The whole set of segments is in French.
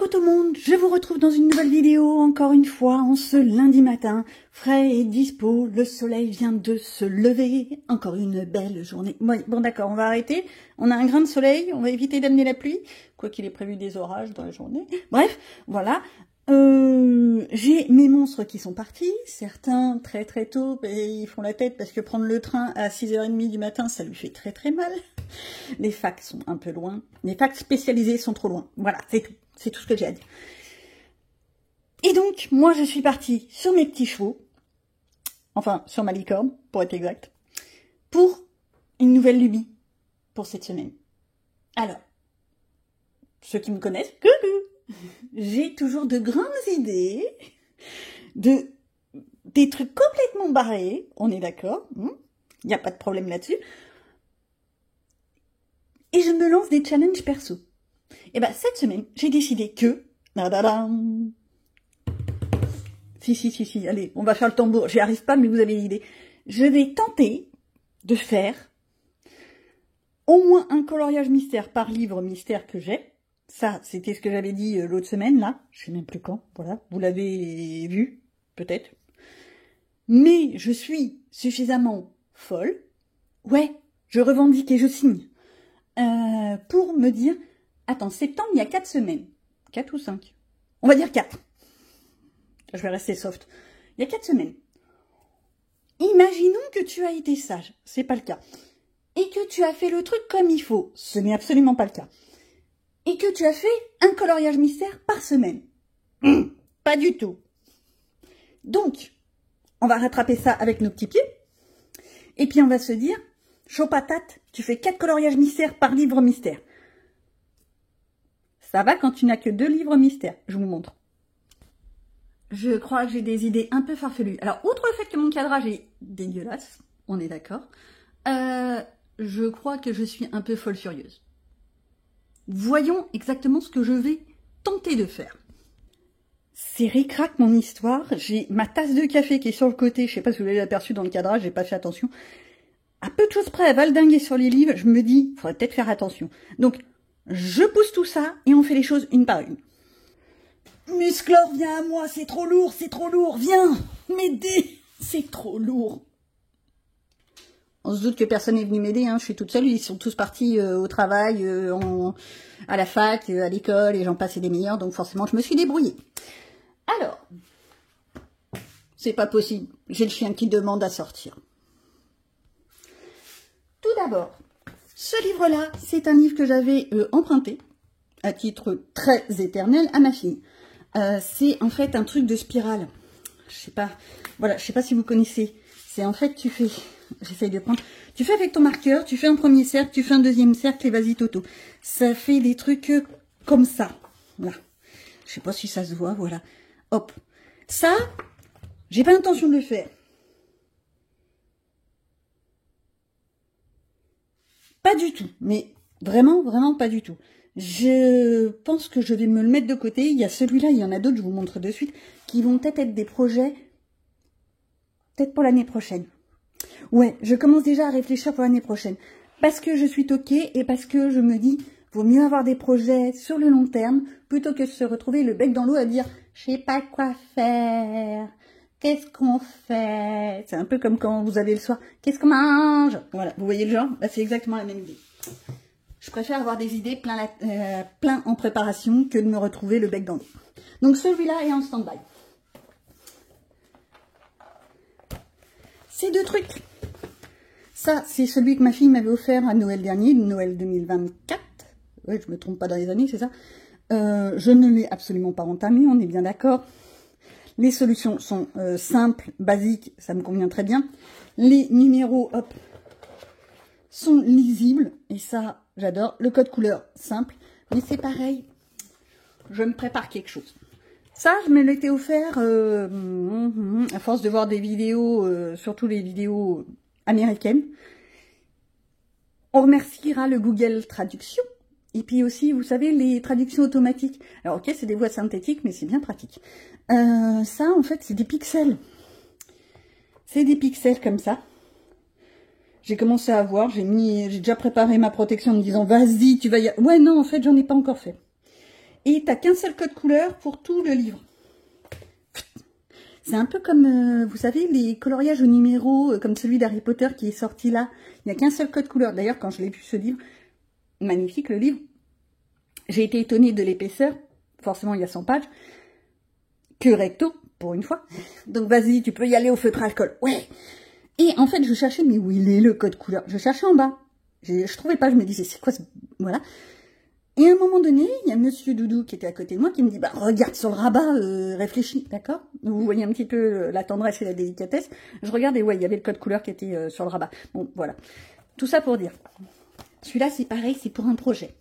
Coucou tout le monde, je vous retrouve dans une nouvelle vidéo, encore une fois, en ce lundi matin, frais et dispo, le soleil vient de se lever, encore une belle journée. Bon d'accord, on va arrêter, on a un grain de soleil, on va éviter d'amener la pluie, quoi qu'il est prévu des orages dans la journée. Bref, voilà, j'ai mes monstres qui sont partis, certains très tôt, et ils font la tête parce que prendre le train à 6h30 du matin, ça lui fait très mal. Les facs sont un peu loin, les facs spécialisés sont trop loin, voilà, c'est tout. C'est tout ce que j'ai à dire. Et donc, moi, je suis partie sur mes petits chevaux, enfin, sur ma licorne, pour être exact, pour une nouvelle lubie pour cette semaine. Alors, ceux qui me connaissent, coucou, j'ai toujours de grandes idées, des trucs complètement barrés, on est d'accord, il n'y a pas de problème là-dessus, et je me lance des challenges perso. Et ben cette semaine, j'ai décidé que... Si, allez, on va faire le tambour. J'y arrive pas, mais vous avez l'idée. Je vais tenter de faire au moins un coloriage mystère par livre mystère que j'ai. Ça, c'était ce que j'avais dit l'autre semaine, là. Je sais même plus quand, voilà. Vous l'avez vu, peut-être. Mais je suis suffisamment folle. Ouais, je revendique et je signe. Pour me dire... Attends, septembre, il y a 4 semaines. 4 ou 5? On va dire 4. Je vais rester soft. Il y a 4 semaines. Imaginons que tu as été sage. C'est pas le cas. Et que tu as fait le truc comme il faut. Ce n'est absolument pas le cas. Et que tu as fait un coloriage mystère par semaine. Pas du tout. Donc, on va rattraper ça avec nos petits pieds. Et puis on va se dire, chaud patate, tu fais 4 coloriages mystères par livre mystère. Ça va quand tu n'as que 2 livres mystères. Je vous montre. Je crois que j'ai des idées un peu farfelues. Alors, outre le fait que mon cadrage est dégueulasse, on est d'accord, je crois que je suis un peu folle furieuse. Voyons exactement ce que je vais tenter de faire. C'est ric-rac mon histoire. J'ai ma tasse de café qui est sur le côté. Je sais pas si vous l'avez aperçu dans le cadrage, j'ai pas fait attention. À peu de choses près à valdinguer sur les livres, je me dis, faudrait peut-être faire attention. Donc, je pousse tout ça et on fait les choses une par une. Musclor, viens à moi, c'est trop lourd, viens m'aider, c'est trop lourd. On se doute que personne n'est venu m'aider, je suis toute seule, ils sont tous partis au travail, à la fac, à l'école, et j'en passe et des meilleurs, donc forcément je me suis débrouillée. Alors, c'est pas possible, j'ai le chien qui demande à sortir. Tout d'abord, ce livre-là, c'est un livre que j'avais emprunté, à titre très éternel, à ma fille. C'est en fait un truc de spirale. Je sais pas, voilà, je sais pas si vous connaissez. C'est en fait, tu fais, j'essaye de prendre, tu fais avec ton marqueur, tu fais un premier cercle, tu fais un deuxième cercle et vas-y Toto. Ça fait des trucs comme ça. Voilà. Je sais pas si ça se voit, voilà. Hop. Ça, j'ai pas l'intention de le faire. Pas du tout, mais vraiment pas du tout. Je pense que je vais me le mettre de côté. Il y a celui-là, il y en a d'autres, je vous montre de suite, qui vont peut-être être des projets, peut-être pour l'année prochaine. Ouais, je commence déjà à réfléchir pour l'année prochaine. Parce que je suis toquée et parce que je me dis, vaut mieux avoir des projets sur le long terme, plutôt que de se retrouver le bec dans l'eau à dire, je sais pas quoi faire. Qu'est-ce qu'on fait? C'est un peu comme quand vous avez le soir. Qu'est-ce qu'on mange? Voilà, vous voyez le genre? Bah, c'est exactement la même idée. Je préfère avoir des idées plein en préparation que de me retrouver le bec dans l'eau. Donc celui-là est en stand-by. Ces 2 trucs. Ça, c'est celui que ma fille m'avait offert à Noël dernier, Noël 2024. Ouais, je me trompe pas dans les années, c'est ça. Je ne l'ai absolument pas entamé, on est bien d'accord. Les solutions sont simples, basiques, ça me convient très bien. Les numéros, hop, sont lisibles, et ça, j'adore. Le code couleur, simple, mais c'est pareil, je me prépare quelque chose. Ça, je me l'étais offert, à force de voir des vidéos, surtout les vidéos américaines. On remerciera le Google Traduction. Et puis aussi, vous savez, les traductions automatiques. Alors ok, c'est des voix synthétiques, mais c'est bien pratique. Ça, en fait, c'est des pixels. C'est des pixels comme ça. J'ai commencé à voir, j'ai déjà préparé ma protection en me disant, vas-y, tu vas y... Ouais, non, en fait, j'en ai pas encore fait. Et t'as qu'un seul code couleur pour tout le livre. C'est un peu comme, vous savez, les coloriages au numéro, comme celui d'Harry Potter qui est sorti là. Il n'y a qu'un seul code couleur. D'ailleurs, quand je l'ai vu ce livre, magnifique le livre, j'ai été étonnée de l'épaisseur. Forcément, il y a 100 pages. Que recto, pour une fois. Donc vas-y, tu peux y aller au feutre alcool. Ouais. Et en fait, je cherchais, mais où il est le code couleur? Je cherchais en bas. Je trouvais pas, je me disais, c'est quoi ce... Voilà. Et à un moment donné, il y a Monsieur Doudou qui était à côté de moi qui me dit, bah regarde sur le rabat, réfléchis, d'accord? Vous voyez un petit peu la tendresse et la délicatesse. Je regarde et ouais, il y avait le code couleur qui était sur le rabat. Bon, voilà. Tout ça pour dire. Celui-là, c'est pareil, c'est pour un projet.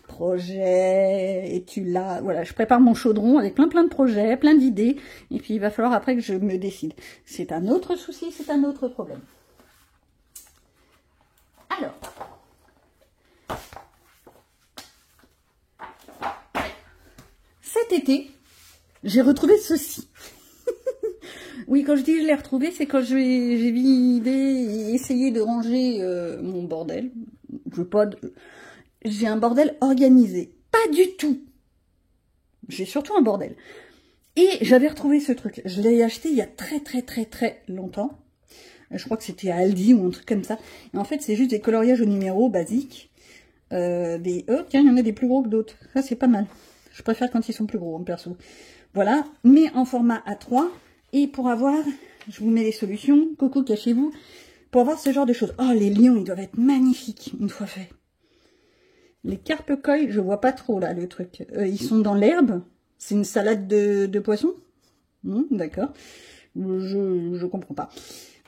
Projet, et tu l'as... Voilà, je prépare mon chaudron avec plein de projets, plein d'idées. Et puis, il va falloir après que je me décide. C'est un autre souci, c'est un autre problème. Alors... Cet été, j'ai retrouvé ceci. Oui, quand je dis je l'ai retrouvé, c'est quand j'ai vidé et essayé de ranger mon bordel. J'ai un bordel organisé. Pas du tout. J'ai surtout un bordel. Et j'avais retrouvé ce truc. Je l'ai acheté il y a très longtemps. Je crois que c'était à Aldi ou un truc comme ça. Et en fait, c'est juste des coloriages au numéro basiques. Oh, tiens, il y en a des plus gros que d'autres. Ça, c'est pas mal. Je préfère quand ils sont plus gros, en perso. Voilà, mais en format A3. Et pour avoir, je vous mets les solutions, coucou, cachez-vous, pour avoir ce genre de choses. Oh, les lions, ils doivent être magnifiques, une fois faits. Les carpe-coï, je vois pas trop, là, le truc. Ils sont dans l'herbe. C'est une salade de poisson. D'accord. Je comprends pas.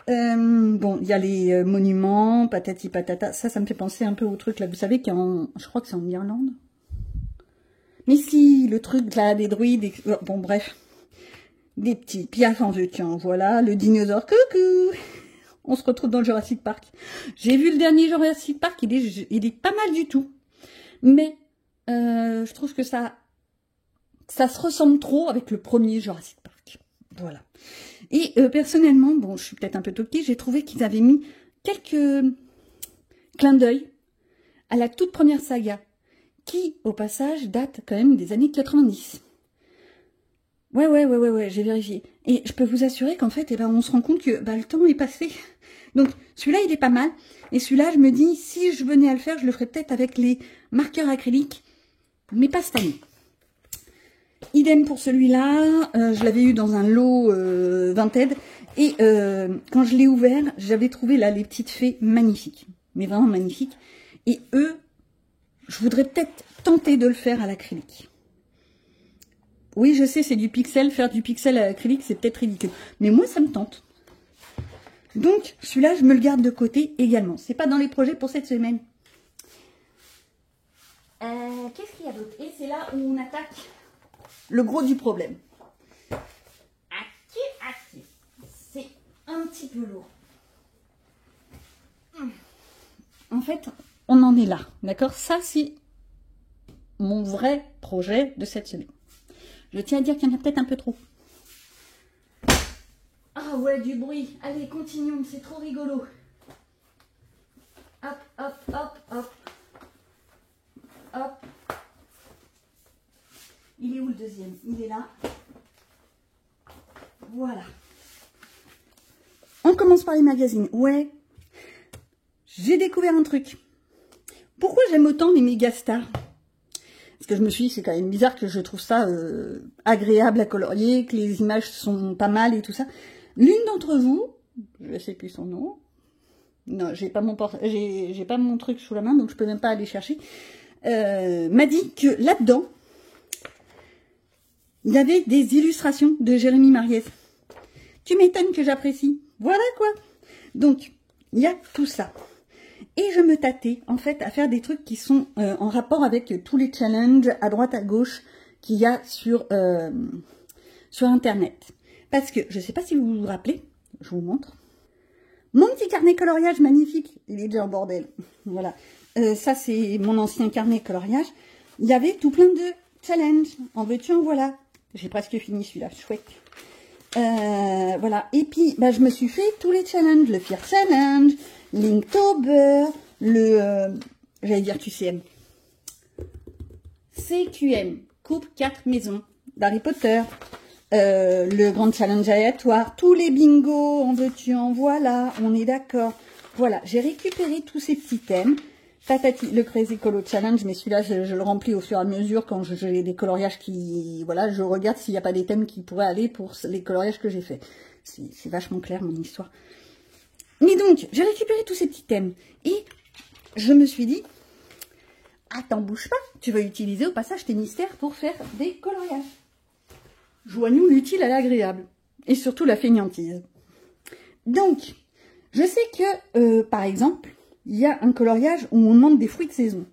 Bon, il y a les monuments, patati patata. Ça me fait penser un peu au truc, là, vous savez, je crois que c'est en Irlande. Mais si, le truc là, des druides, bon bref, des petits piafs en veux, tiens, voilà, le dinosaure, coucou. On se retrouve dans le Jurassic Park. J'ai vu le dernier Jurassic Park, il est pas mal du tout. Mais, je trouve que ça se ressemble trop avec le premier Jurassic Park. Voilà. Et personnellement, bon, je suis peut-être un peu toquée, j'ai trouvé qu'ils avaient mis quelques clins d'œil à la toute première saga. Qui, au passage, date quand même des années 90. Ouais, j'ai vérifié. Et je peux vous assurer qu'en fait, on se rend compte que le temps est passé. Donc, celui-là, il est pas mal. Et celui-là, je me dis, si je venais à le faire, je le ferais peut-être avec les marqueurs acryliques, mais pas cette année. Idem pour celui-là, je l'avais eu dans un lot Vinted. Et quand je l'ai ouvert, j'avais trouvé là les petites fées magnifiques. Mais vraiment magnifiques. Et eux... Je voudrais peut-être tenter de le faire à l'acrylique. Oui, je sais, c'est du pixel. Faire du pixel à l'acrylique, c'est peut-être ridicule. Mais moi, ça me tente. Donc, celui-là, je me le garde de côté également. C'est pas dans les projets pour cette semaine. Qu'est-ce qu'il y a d'autre? Et c'est là où on attaque le gros du problème. C'est un petit peu lourd. En fait... On en est là, d'accord? Ça, c'est mon vrai projet de cette semaine. Je tiens à dire qu'il y en a peut-être un peu trop. Ah ouais, du bruit. Allez, continuons, c'est trop rigolo. Hop, hop, hop, hop. Hop. Il est où le deuxième? Il est là. Voilà. On commence par les magazines. Ouais. J'ai découvert un truc. Pourquoi j'aime autant les méga stars? Parce que je me suis dit, c'est quand même bizarre que je trouve ça agréable à colorier, que les images sont pas mal et tout ça. L'une d'entre vous, je sais plus son nom, non, j'ai pas mon truc sous la main, donc je peux même pas aller chercher, m'a dit que là-dedans, il y avait des illustrations de Jérémy Mariès. Tu m'étonnes que j'apprécie. Voilà quoi. Donc, il y a tout ça. Et je me tâtais, en fait, à faire des trucs qui sont en rapport avec tous les challenges à droite, à gauche qu'il y a sur Internet. Parce que, je ne sais pas si vous vous rappelez, je vous montre. Mon petit carnet coloriage magnifique, il est déjà en bordel. Voilà. Ça, c'est mon ancien carnet coloriage. Il y avait tout plein de challenges. En veux-tu, en voilà. J'ai presque fini celui-là, chouette. Voilà. Et puis, je me suis fait tous les challenges. Le Fear Challenge, Linktober, le... j'allais dire QCM. CQM. coupe 4 maisons d'Harry Potter, le grand challenge aléatoire, tous les bingos, en veux-tu, en voilà, on est d'accord. Voilà, j'ai récupéré tous ces petits thèmes. Tatati, le Crazy Colo Challenge, mais celui-là, je le remplis au fur et à mesure quand j'ai des coloriages qui... Voilà, je regarde s'il n'y a pas des thèmes qui pourraient aller pour les coloriages que j'ai faits. C'est vachement clair, mon histoire. Mais donc, j'ai récupéré tous ces petits thèmes. Et je me suis dit, attends, bouge pas, tu vas utiliser au passage tes mystères pour faire des coloriages. Joignons l'utile à l'agréable. Et surtout la fainéantise. Donc, je sais que, par exemple, il y a un coloriage où on demande des fruits de saison.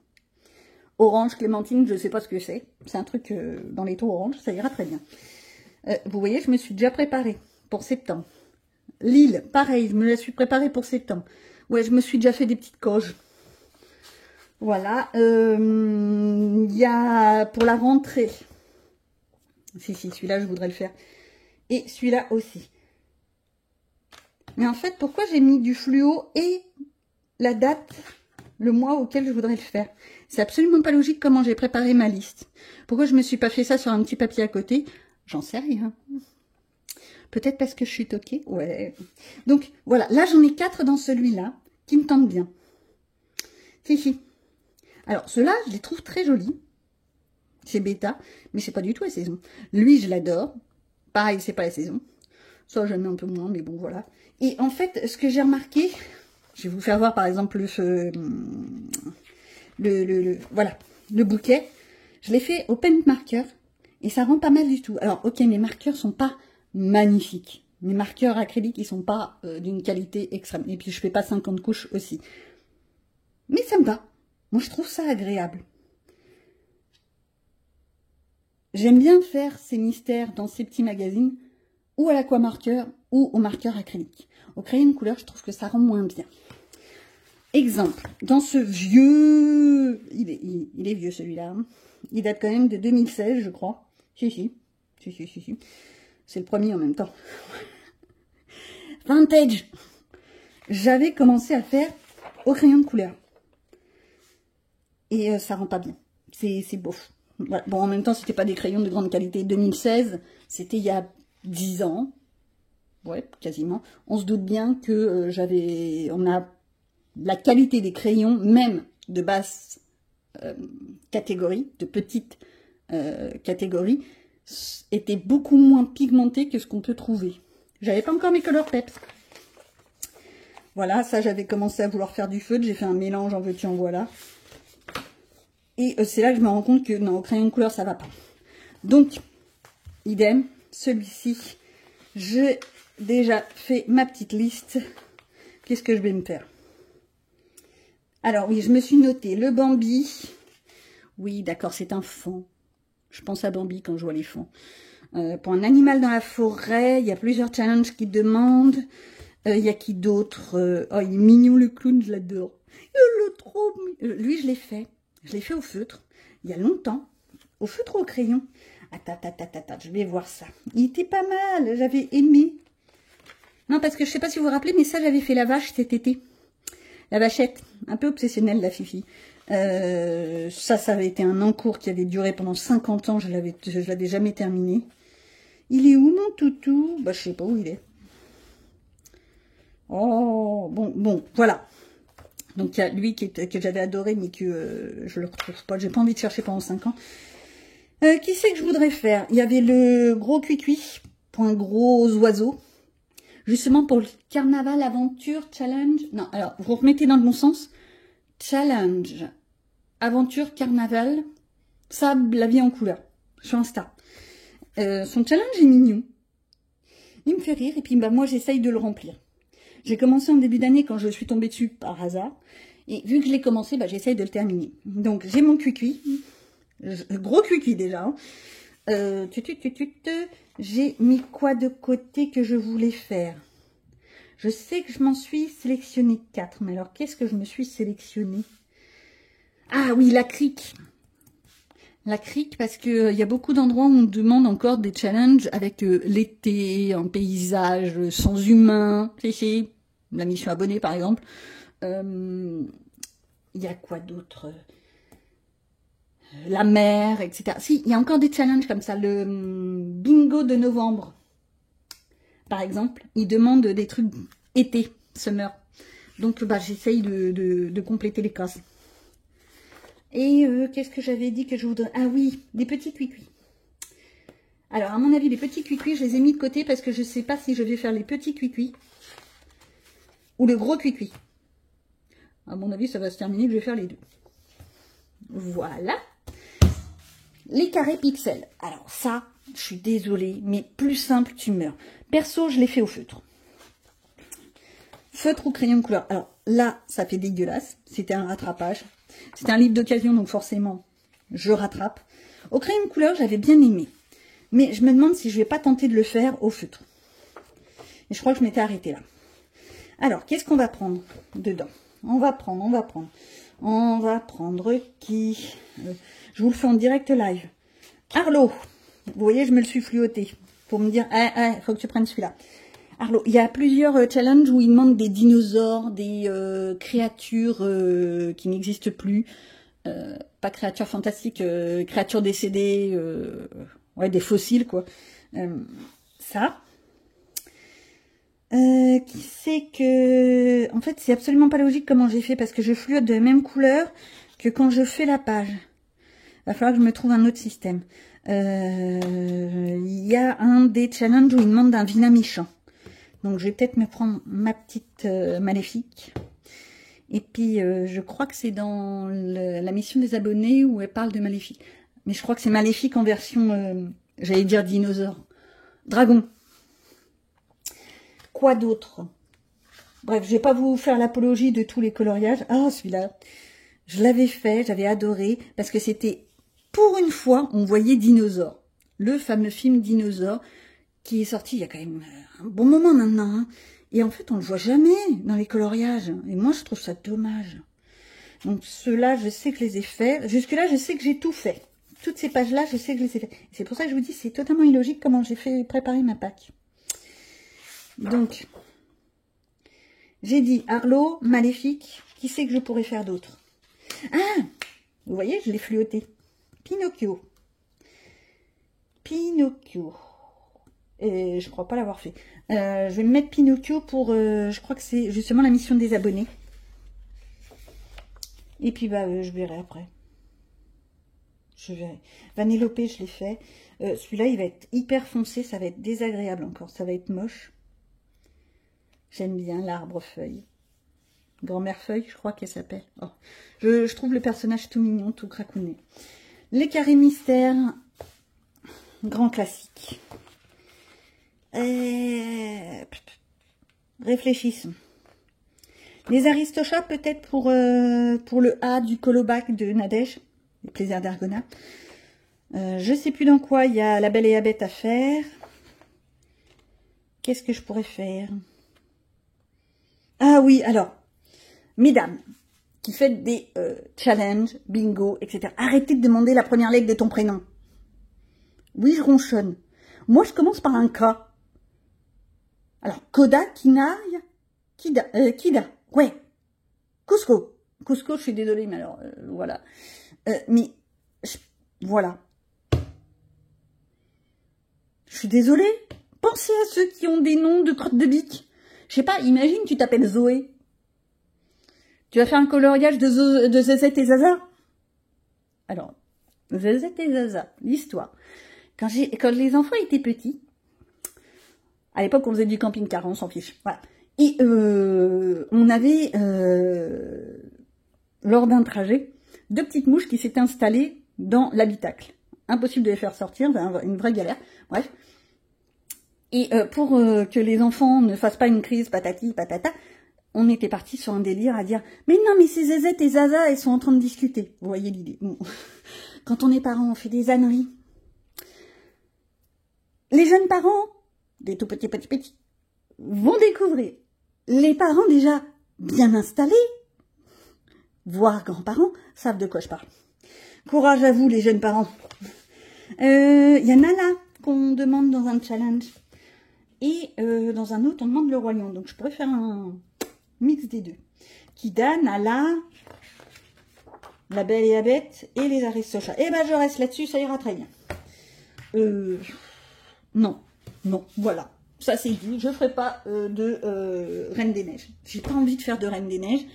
Orange, clémentine, je ne sais pas ce que c'est. C'est un truc dans les tons orange, ça ira très bien. Vous voyez, je me suis déjà préparée pour septembre. Lille, pareil, je me la suis préparée pour septembre. Ouais, je me suis déjà fait des petites coges. Voilà. Il y a pour la rentrée. Si, celui-là, je voudrais le faire. Et celui-là aussi. Mais en fait, pourquoi j'ai mis du fluo et la date, le mois auquel je voudrais le faire? C'est absolument pas logique comment j'ai préparé ma liste. Pourquoi je me suis pas fait ça sur un petit papier à côté? J'en sais rien. Peut-être parce que je suis toquée. Ouais. Donc, voilà. Là, j'en ai 4 dans celui-là qui me tentent bien. Si. Alors, ceux-là, je les trouve très jolis. C'est bêta, mais c'est pas du tout la saison. Lui, je l'adore. Pareil, c'est pas la saison. Ça, j'aime un peu moins, mais bon, voilà. Et en fait, ce que j'ai remarqué, je vais vous faire voir, par exemple, voilà, le bouquet. Je l'ai fait au pen marker et ça rend pas mal du tout. Alors, ok, mes marqueurs sont pas magnifiques. Mes marqueurs acryliques, ils sont pas d'une qualité extrême. Et puis, je fais pas 50 couches aussi. Mais ça me va. Moi, je trouve ça agréable. J'aime bien faire ces mystères dans ces petits magazines, ou à l'aquamarqueur, ou au marqueur acrylique. Au crayon de couleur, je trouve que ça rend moins bien. Exemple, dans ce vieux... Il est vieux celui-là. Hein. Il date quand même de 2016, je crois. Si. C'est le premier en même temps. Vintage. J'avais commencé à faire au crayon de couleur. Et ça rend pas bien. C'est beauf. Voilà. Bon, en même temps, c'était pas des crayons de grande qualité. 2016, c'était il y a 10 ans. Ouais, quasiment. On se doute bien que on a la qualité des crayons, même de basse catégorie, de petite catégorie, était beaucoup moins pigmentée que ce qu'on peut trouver. J'avais pas encore mes Color Peps. Voilà, ça, j'avais commencé à vouloir faire du feutre. J'ai fait un mélange, en veux-tu, en voilà. Et c'est là que je me rends compte que non, au crayon de couleur, ça va pas. Donc, idem, celui-ci, j'ai déjà fait ma petite liste. Qu'est-ce que je vais me faire? Alors oui, je me suis noté le Bambi. Oui, d'accord, c'est un faon. Je pense à Bambi quand je vois les fons. Pour un animal dans la forêt, il y a plusieurs challenges qui demandent. Il y a qui d'autre? Oh, il est mignon le clown, je l'adore. Lui, je l'ai fait. Je l'ai fait au feutre, il y a longtemps, au feutre ou au crayon. Attends, je vais voir ça. Il était pas mal, j'avais aimé. Non, parce que je sais pas si vous vous rappelez, mais ça, j'avais fait la vache cet été. La vachette, un peu obsessionnelle, la fifi. Ça avait été un encours qui avait duré pendant 50 ans, je l'avais jamais terminé. Il est où, mon toutou? Bah, je sais pas où il est. Oh, bon, voilà. Donc, il y a lui que j'avais adoré, mais que je le retrouve pas. J'ai pas envie de chercher pendant 5 ans. Qui c'est que je voudrais faire? Il y avait le gros cuicui, point gros oiseau. Justement pour le carnaval aventure challenge. Non, alors, vous remettez dans le bon sens. Challenge, aventure, carnaval, sable, la vie en couleur. Sur Insta. Son challenge est mignon. Il me fait rire, et puis bah, moi, j'essaye de le remplir. J'ai commencé en début d'année quand je suis tombée dessus par hasard. Et vu que je l'ai commencé, bah, j'essaye de le terminer. Donc, j'ai mon cuicui. Gros cuicui déjà. Hein. J'ai mis quoi de côté que je voulais faire? Je sais que je m'en suis sélectionné 4. Mais alors, qu'est-ce que je me suis sélectionné? Ah oui, la crique. La crique, parce qu'il y a beaucoup d'endroits où on demande encore des challenges avec l'été, un paysage sans humain. C'est la mission abonnée, par exemple. Il y a quoi d'autre? la mer, etc. Si, il y a encore des challenges comme ça. Le bingo de novembre, par exemple, il demande des trucs été, summer. Donc, bah, j'essaye de compléter les cases. Et qu'est-ce que j'avais dit que je voudrais... Ah oui, des petits cuicuis. Alors, à mon avis, les petits cuicuis, je les ai mis de côté parce que je ne sais pas si je vais faire les petits cuicuis ou le gros cuicui. À mon avis, ça va se terminer que je vais faire les deux. Voilà. Les carrés pixels. Alors ça, je suis désolée, mais plus simple, tu meurs. Perso, je l'ai fait au feutre. Feutre ou crayon de couleur. Alors là, ça fait dégueulasse. C'était un rattrapage. C'était un livre d'occasion, donc forcément, je rattrape. Au crayon de couleur, j'avais bien aimé. Mais je me demande si je vais pas tenter de le faire au feutre. Et je crois que je m'étais arrêtée là. Alors, qu'est-ce qu'on va prendre dedans? On va prendre qui? Je vous le fais en direct live. Arlo. Vous voyez, je me le suis fluoté. Pour me dire, faut que tu prennes celui-là. Arlo, il y a plusieurs challenges où ils demandent des dinosaures, des créatures qui n'existent plus. Pas créatures fantastiques, créatures décédées, ouais, des fossiles, quoi. Ça. Qui sait que... En fait, c'est absolument pas logique comment j'ai fait, parce que je fluote de la même couleur que quand je fais la page. Il va falloir que je me trouve un autre système. Il y a un des challenges où il demande un vilain méchant. Donc, je vais peut-être me prendre ma petite maléfique. Et puis, je crois que c'est dans la mission des abonnés où elle parle de maléfique. Mais je crois que c'est maléfique en version, j'allais dire dinosaure. Dragon. Quoi d'autre? Bref, je vais pas vous faire l'apologie de tous les coloriages. Ah, celui-là, je l'avais fait, j'avais adoré, parce que c'était, pour une fois, on voyait Dinosaure. Le fameux film Dinosaure, qui est sorti il y a quand même un bon moment maintenant. Hein. Et en fait, on le voit jamais dans les coloriages. Et moi, je trouve ça dommage. Donc, ceux-là, je sais que je les ai faits. Jusque-là, je sais que j'ai tout fait. Toutes ces pages-là, je sais que je les ai faites. C'est pour ça que je vous dis, c'est totalement illogique comment j'ai fait préparer ma Pâques. Donc, j'ai dit Arlo, Maléfique, qui sait que je pourrais faire d'autres? Ah, vous voyez, je l'ai fluoté. Pinocchio. Pinocchio. Et je crois pas l'avoir fait. Je vais me mettre Pinocchio pour, je crois que c'est justement la mission des abonnés. Et puis, bah, je verrai après. Je verrai. Vanellope, je l'ai fait. Celui-là, il va être hyper foncé, ça va être désagréable encore, ça va être moche. J'aime bien l'arbre feuille. Grand-mère feuille, je crois qu'elle s'appelle. Oh. Je trouve le personnage tout mignon, tout cracounet. Les carrés mystères, grand classique. Réfléchissons. Les Aristochats, peut-être pour le A du Colobac de Nadège, les plaisirs d'Argona. Je sais plus dans quoi il y a la Belle et la Bête à faire. Qu'est-ce que je pourrais faire? Ah oui, alors, mesdames, qui faites des challenges, bingo, etc. Arrêtez de demander la première lettre de ton prénom. Oui, je ronchonne. Moi, je commence par un K. Alors, Koda, Kinaï, Kida, ouais. Cusco. Cusco, je suis désolée, mais alors, voilà. Voilà. Je suis désolée. Pensez à ceux qui ont des noms de crottes de bique. Je sais pas, imagine, tu t'appelles Zoé. Tu vas faire un coloriage de Zezette et Zaza. Alors, Zezette et Zaza, l'histoire. Quand les enfants étaient petits, à l'époque, on faisait du camping-car, on s'en fiche. Voilà. Et on avait, lors d'un trajet, 2 petites mouches qui s'étaient installées dans l'habitacle. Impossible de les faire sortir, une vraie galère. Bref. Et pour que les enfants ne fassent pas une crise patati patata, on était parti sur un délire à dire « Mais non, mais c'est Zezette et Zaza, elles sont en train de discuter. » Vous voyez l'idée. Bon. Quand on est parents, on fait des âneries. Les jeunes parents, des tout petits, vont découvrir les parents déjà bien installés, voire grands-parents, savent de quoi je parle. Courage à vous, les jeunes parents. Il y a Nala qu'on demande dans un challenge. Et dans un autre, on demande le Roi Lion. Donc, je pourrais faire un mix des deux. Kida, Nala, La Belle et la Bête et les Aristochats. Eh ben, je reste là-dessus, ça ira très bien. Non, non, voilà. Ça, c'est dit. Je ferai pas de Reine des Neiges. J'ai pas envie de faire de Reine des Neiges.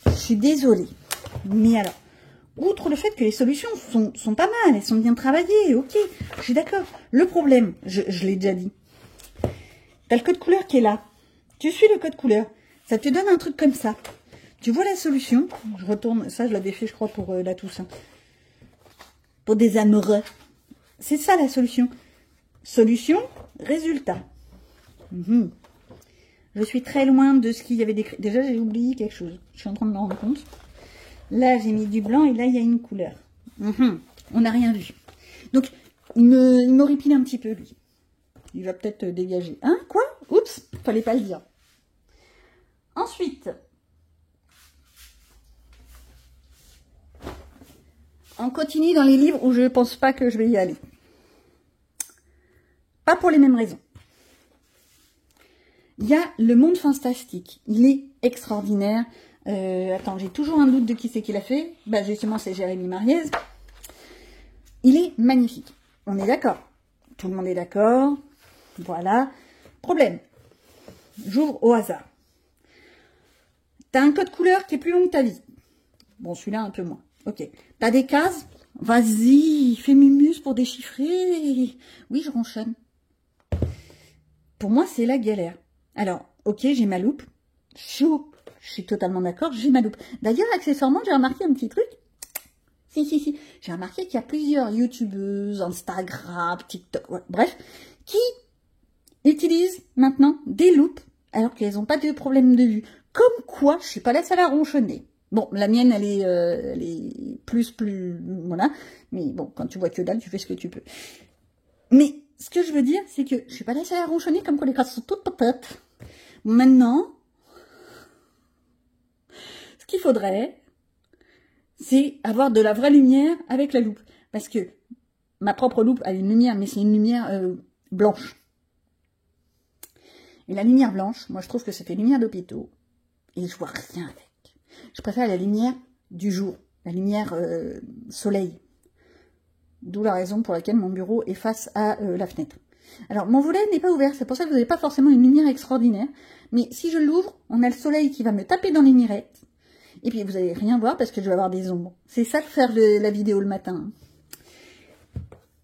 Je suis désolée. Mais alors, outre le fait que les solutions sont pas mal, elles sont bien travaillées, ok, je suis d'accord. Le problème, je l'ai déjà dit, t'as le code couleur qui est là. Tu suis le code couleur. Ça te donne un truc comme ça. Tu vois la solution. Je retourne, ça je l'avais fait je crois pour la Toussaint. Pour des amoureux. C'est ça la solution. Solution, résultat. Je suis très loin de ce qu'il y avait décrit. Déjà j'ai oublié quelque chose. Je suis en train de me rendre compte. Là j'ai mis du blanc et là il y a une couleur. On n'a rien vu. Donc il m'horripile un petit peu lui. Il va peut-être dégager. Hein, quoi? Oups, fallait pas le dire. Ensuite, on continue dans les livres où je ne pense pas que je vais y aller. Pas pour les mêmes raisons. Il y a Le Monde Fantastique. Il est extraordinaire. Attends, j'ai toujours un doute de qui c'est qui l'a fait. Bah, justement, c'est Jérémy Mariez. Il est magnifique. On est d'accord. Tout le monde est d'accord. Voilà. Problème. J'ouvre au hasard. T'as un code couleur qui est plus long que ta vie. Bon, celui-là, un peu moins. Ok. T'as des cases. Vas-y, fais mumus pour déchiffrer. Oui, je ronchonne. Pour moi, c'est la galère. Alors, ok, j'ai ma loupe. Chaud. Je suis totalement d'accord, j'ai ma loupe. D'ailleurs, accessoirement, j'ai remarqué un petit truc. Si. J'ai remarqué qu'il y a plusieurs youtubeuses, Instagram, TikTok, ouais, bref, qui utilisent maintenant des loupes alors qu'elles n'ont pas de problème de vue. Comme quoi, je suis pas la seule à ronchonner. Bon, la mienne, elle est plus, voilà. Mais bon, quand tu vois que dalle, tu fais ce que tu peux. Mais ce que je veux dire, c'est que je suis pas la seule à ronchonner comme quoi les crasses sont toutes popotes. Maintenant, ce qu'il faudrait, c'est avoir de la vraie lumière avec la loupe. Parce que ma propre loupe a une lumière, mais c'est une lumière blanche. Et la lumière blanche, moi je trouve que ça fait lumière d'hôpitaux. Et je vois rien avec. Je préfère la lumière du jour, la lumière soleil. D'où la raison pour laquelle mon bureau est face à la fenêtre. Alors, mon volet n'est pas ouvert, c'est pour ça que vous n'avez pas forcément une lumière extraordinaire. Mais si je l'ouvre, on a le soleil qui va me taper dans les mirettes. Et puis, vous n'allez rien voir parce que je vais avoir des ombres. C'est ça de faire la vidéo le matin.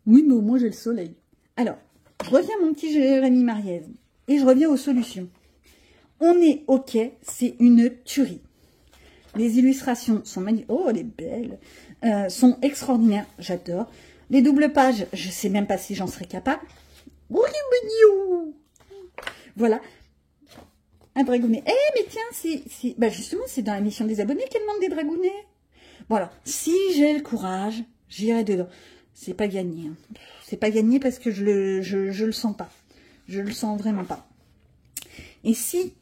Oui, mais au moins, j'ai le soleil. Alors, je reviens à mon petit Jérémy Mariez. Et je reviens aux solutions. On est OK, c'est une tuerie. Les illustrations sont magnifiques. Oh, elle est belle. Sont extraordinaires. J'adore. Les doubles pages, je ne sais même pas si j'en serais capable. Voilà. Un dragounet. Eh, mais tiens, bah justement, c'est dans la mission des abonnés qu'elle demande des dragounets. Voilà. Si j'ai le courage, j'irai dedans. C'est pas gagné. Hein. C'est pas gagné parce que je le sens pas. Je le sens vraiment pas. Et si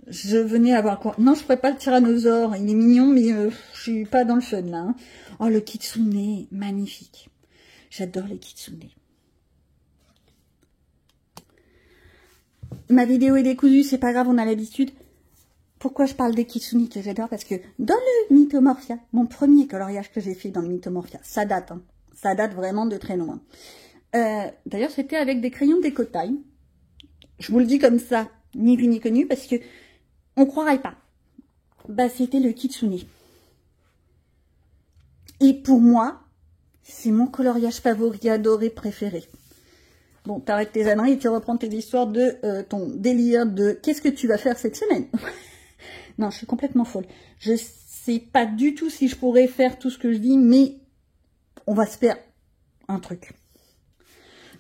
je venais avoir quoi? Non, je ferais pas le tyrannosaure. Il est mignon, mais je suis pas dans le fun là. Hein. Oh, le kitsune, magnifique. J'adore les kitsune. Ma vidéo est décousue, c'est pas grave, on a l'habitude. Pourquoi je parle des kitsune que j'adore? Parce que dans le Mythomorphia, mon premier coloriage que j'ai fait dans le Mythomorphia, ça date. Hein. Ça date vraiment de très loin. D'ailleurs, c'était avec des crayons décotaille. Je vous le dis comme ça, ni vu ni connu, parce que on croirait pas. Bah, c'était le kitsune. Et pour moi, c'est mon coloriage favori, adoré, préféré. Bon, t'arrêtes tes âneries et tu reprends tes histoires de ton délire de qu'est-ce que tu vas faire cette semaine. Non, je suis complètement folle. Je sais pas du tout si je pourrais faire tout ce que je dis, mais on va se faire un truc.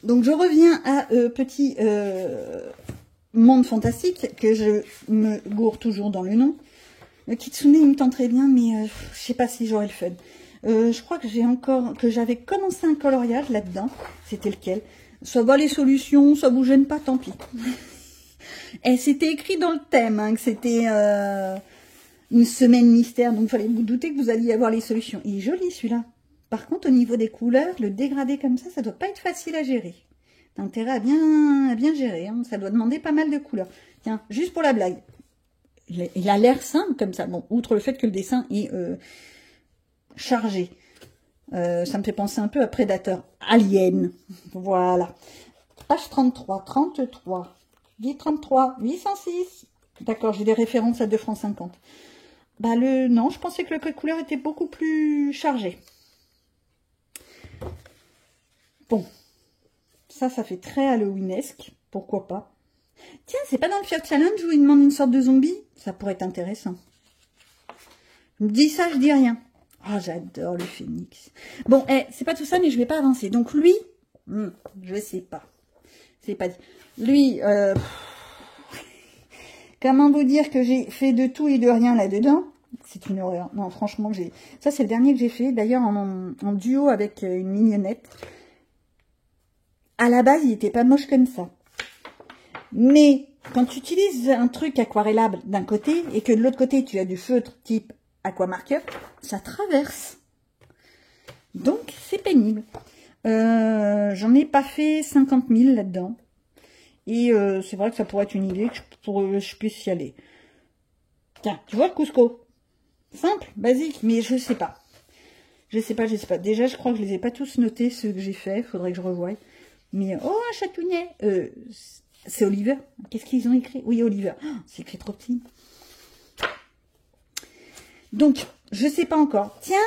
Donc, je reviens à petit monde fantastique, que je me gourre toujours dans le nom. Le kitsune, il me tente très bien, mais je sais pas si j'aurai le fun. Je crois que j'avais commencé un coloriage là-dedans. C'était lequel? Soit va les solutions, soit vous gêne pas, tant pis. Et c'était écrit dans le thème, hein, que c'était une semaine mystère, donc il fallait vous douter que vous alliez avoir les solutions. Il est joli celui-là. Par contre, au niveau des couleurs, le dégradé comme ça doit pas être facile à gérer. T'as intérêt à bien gérer, hein, ça doit demander pas mal de couleurs. Tiens, juste pour la blague. il a l'air simple comme ça. Bon, outre le fait que le dessin est chargé. Ça me fait penser un peu à Predator. Alien. Voilà. Page 33. 33. 33. 806. D'accord, j'ai des références à 2 francs 50. Bah non, je pensais que le code couleur était beaucoup plus chargé. Bon. Ça fait très Halloweenesque. Pourquoi pas. Tiens, c'est pas dans le Fear Challenge où il demande une sorte de zombie? Ça pourrait être intéressant. Je me dis ça, je dis rien. Ah, j'adore le phénix. Bon, c'est pas tout ça, mais je vais pas avancer. Donc lui, je sais pas. C'est pas dit. Lui, comment vous dire que j'ai fait de tout et de rien là-dedans? C'est une horreur. Non, franchement, ça c'est le dernier que j'ai fait, d'ailleurs en duo avec une mignonnette. À la base, il était pas moche comme ça. Mais quand tu utilises un truc aquarellable d'un côté et que de l'autre côté tu as du feutre type aquamarqueur, ça traverse. Donc c'est pénible. J'en ai pas fait 50 000 là-dedans. Et c'est vrai que ça pourrait être une idée que je puisse y aller. Tiens, tu vois le Cusco? Simple, basique, mais je sais pas. Je sais pas. Déjà, je crois que je les ai pas tous notés, ceux que j'ai fait. Faudrait que je revoie. Mais, oh, un chatounet. C'est Oliver. Qu'est-ce qu'ils ont écrit? Oui, Oliver. Oh, c'est écrit trop petit. Donc, je sais pas encore. Tiens,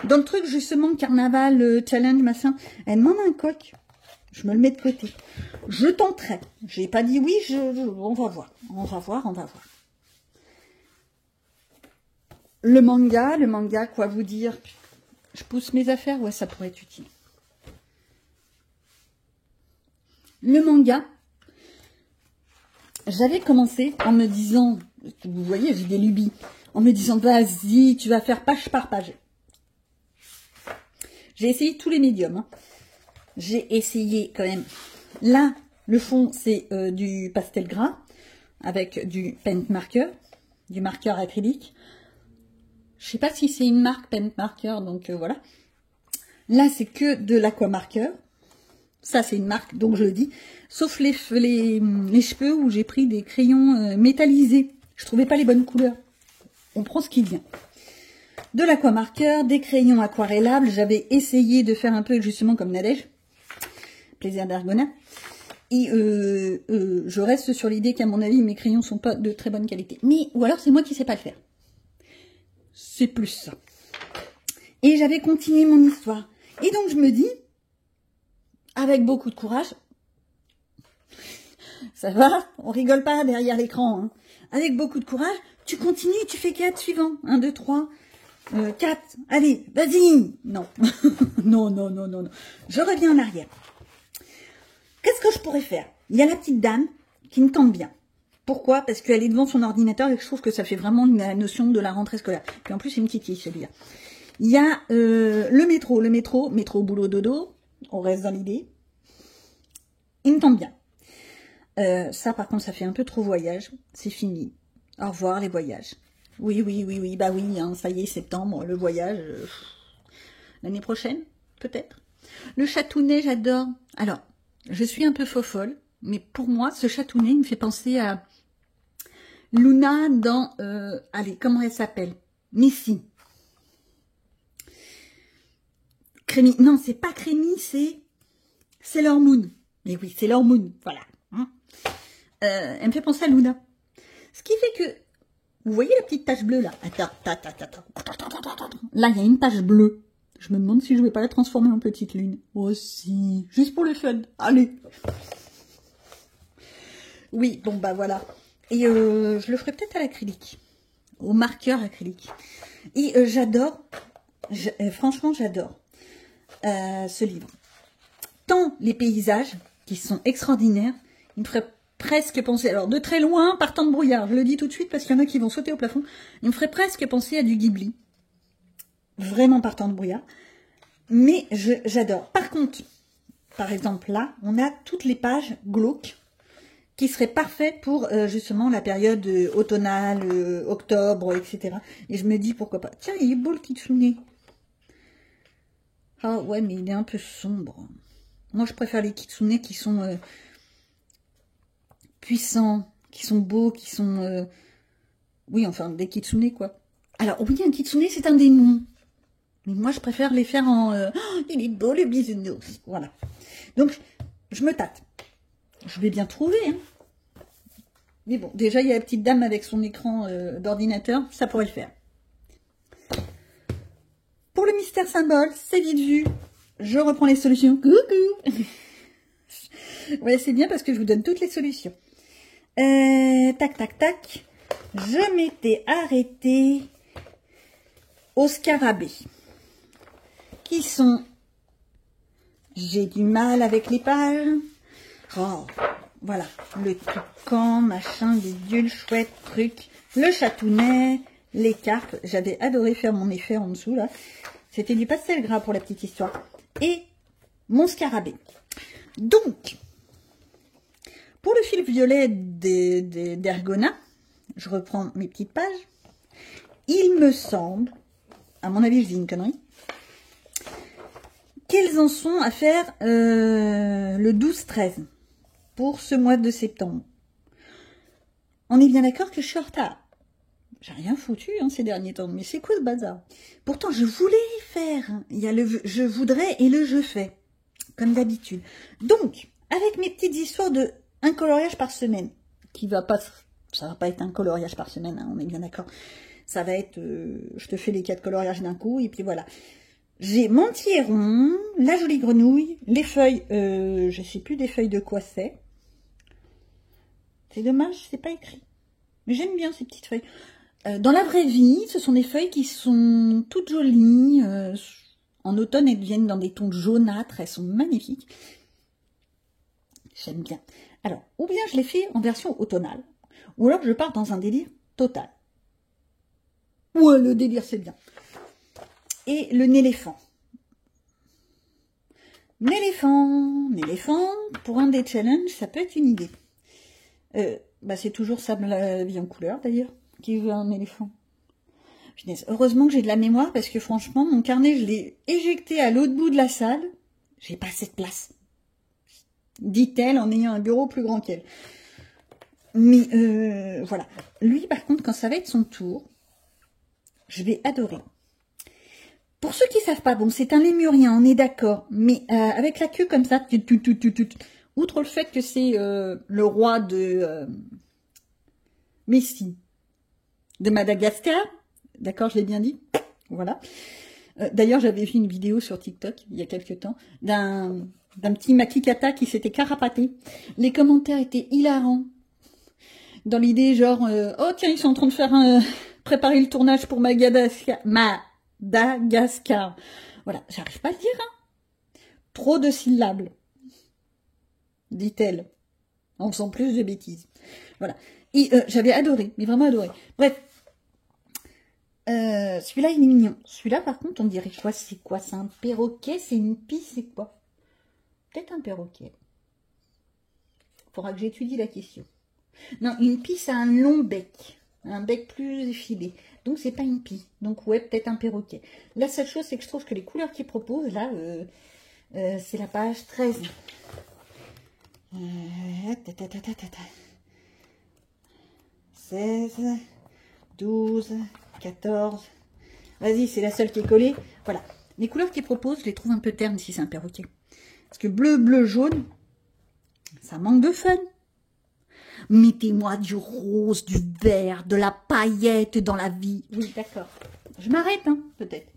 dans le truc, justement, carnaval, challenge, machin, elle demande un coq. Je me le mets de côté. Je tenterai. J'ai pas dit oui, on va voir. On va voir. Le manga, quoi vous dire? Je pousse mes affaires, ouais, ça pourrait être utile. Le manga, j'avais commencé en me disant, vous voyez, j'ai des lubies, en me disant, vas-y, tu vas faire page par page. J'ai essayé tous les médiums. Hein. J'ai essayé quand même. Là, le fond, c'est du pastel gras avec du paint marker, du marqueur acrylique. Je sais pas si c'est une marque paint marker, donc voilà. Là, c'est que de l'aquamarqueur. Ça, c'est une marque, donc je le dis. Sauf les cheveux où j'ai pris des crayons métallisés. Je trouvais pas les bonnes couleurs. On prend ce qui vient. De l'aquamarqueur, des crayons aquarellables. J'avais essayé de faire un peu justement comme Nadège. Plaisir d'Argona. Et je reste sur l'idée qu'à mon avis, mes crayons sont pas de très bonne qualité. Mais, ou alors c'est moi qui sais pas le faire. C'est plus ça. Et j'avais continué mon histoire. Et donc je me dis, avec beaucoup de courage, ça va, on rigole pas derrière l'écran, hein. Avec beaucoup de courage, tu continues, tu fais 4 suivants. 1, 2, 3, 4, allez, vas-y. Non, non. Je reviens en arrière. Qu'est-ce que je pourrais faire? Il y a la petite dame qui me tente bien. Pourquoi? Parce qu'elle est devant son ordinateur et que je trouve que ça fait vraiment la notion de la rentrée scolaire. Puis en plus, c'est une titille, celui-là. Il y a le métro, boulot, dodo. On reste dans l'idée. Il me tente bien. Ça, par contre, ça fait un peu trop voyage. C'est fini. Au revoir, les voyages. Oui. Bah oui, hein, ça y est, septembre, le voyage. L'année prochaine, peut-être. Le chatounet, j'adore. Alors, je suis un peu fofolle, mais pour moi, ce chatounet, il me fait penser à Luna dans... allez, comment elle s'appelle? Missy. Crémy. Non, c'est pas Crémy, c'est Sailor Moon. Mais oui, Sailor Moon, voilà. Hein, elle me fait penser à Luna. Ce qui fait que... Vous voyez la petite tache bleue, là? Attends. Là, il y a une tache bleue. Je me demande si je vais pas la transformer en petite lune. Oh si, juste pour le fun. Allez. Oui, bon bah voilà. Et je le ferai peut-être à l'acrylique. Au marqueur acrylique. Et j'adore, franchement j'adore ce livre. Tant les paysages, qui sont extraordinaires, il me ferait presque penser, alors de très loin, par temps de brouillard, je le dis tout de suite parce qu'il y en a qui vont sauter au plafond, il me ferait presque penser à du Ghibli. Vraiment par temps de brouillard. Mais j'adore. Par contre, par exemple là, on a toutes les pages glauques qui seraient parfaites pour justement la période automnale, octobre, etc. Et je me dis pourquoi pas. Tiens, il est beau le kitsune. Ah ouais, mais il est un peu sombre. Moi, je préfère les kitsune qui sont puissants, qui sont beaux, qui sont... oui, enfin, des kitsune, quoi. Alors, oui, un kitsune, c'est un démon. Mais moi, je préfère les faire en... oh, il est beau, le bisounours. Voilà. Donc, je me tâte. Je vais bien trouver, hein. Mais bon, déjà, il y a la petite dame avec son écran d'ordinateur. Ça pourrait le faire. Pour le mystère symbole, c'est vite vu. Je reprends les solutions. Coucou. Ouais, c'est bien parce que je vous donne toutes les solutions. Tac, tac, tac. Je m'étais arrêtée aux scarabées. Qui sont... J'ai du mal avec les pages. Oh, voilà. Le toucan, machin, bidule, chouette, truc. Le chatounet, les cartes. J'avais adoré faire mon effet en dessous, là. C'était du pastel gras pour la petite histoire. Et mon scarabée. Donc, pour le fil violet d'Ergona, je reprends mes petites pages. Il me semble, à mon avis, je dis une connerie, qu'ils en sont à faire le 12-13 pour ce mois de septembre. On est bien d'accord que je suis en retard. J'ai rien foutu hein, ces derniers temps, mais c'est quoi ce bazar? Pourtant, je voulais y faire. Hein. Il y a le je voudrais et le je fais, comme d'habitude. Donc, avec mes petites histoires de un coloriage par semaine, qui va pas, ça va pas être un coloriage par semaine, hein, on est bien d'accord. Ça va être, je te fais les 4 coloriages d'un coup, et puis voilà. J'ai mon petit rond, la jolie grenouille, les feuilles, je sais plus des feuilles de quoi c'est. C'est dommage, c'est pas écrit. Mais j'aime bien ces petites feuilles. Dans la vraie vie, ce sont des feuilles qui sont toutes jolies. En automne, elles viennent dans des tons jaunâtres. Elles sont magnifiques. J'aime bien. Alors, ou bien je les fais en version automnale. Ou alors je pars dans un délire total. Ouais, le délire, c'est bien. Et le néléphant. Néléphant, pour un des challenges, ça peut être une idée. Bah c'est toujours ça, la vie en couleur d'ailleurs, qui veut un éléphant. Heureusement que j'ai de la mémoire, parce que franchement, mon carnet, je l'ai éjecté à l'autre bout de la salle. J'ai pas assez de place. Dit-elle en ayant un bureau plus grand qu'elle. Mais voilà. Lui, par contre, quand ça va être son tour, je vais adorer. Pour ceux qui savent pas, bon, c'est un lémurien, on est d'accord. Mais avec la queue comme ça, outre le fait que c'est le roi de Messi, de Madagascar, d'accord, je l'ai bien dit, voilà. D'ailleurs, j'avais vu une vidéo sur TikTok, il y a quelques temps, d'un petit makikata qui s'était carapaté. Les commentaires étaient hilarants. Dans l'idée, genre, oh tiens, ils sont en train de faire préparer le tournage pour Madagascar. Voilà, j'arrive pas à le dire, hein. Trop de syllabes, dit-elle, en faisant plus de bêtises. Voilà. Et j'avais adoré, mais vraiment adoré. Bref. Celui-là, il est mignon. Celui-là, par contre, on dirait quoi? C'est quoi? C'est un perroquet? C'est une pie? C'est quoi? Peut-être un perroquet. Faudra que j'étudie la question. Non, une pie, c'est un long bec. Un bec plus effilé. Donc, c'est pas une pie. Donc, ouais, peut-être un perroquet. La seule chose, c'est que je trouve que les couleurs qu'ils proposent, là, c'est la page 13. 16, 12, 14. Vas-y, c'est la seule qui est collée. Voilà. Les couleurs qu'ils proposent, je les trouve un peu ternes si c'est un perroquet. Parce que bleu, bleu, jaune, ça manque de fun. Mettez-moi du rose, du vert, de la paillette dans la vie. Oui, d'accord. Je m'arrête, hein, peut-être.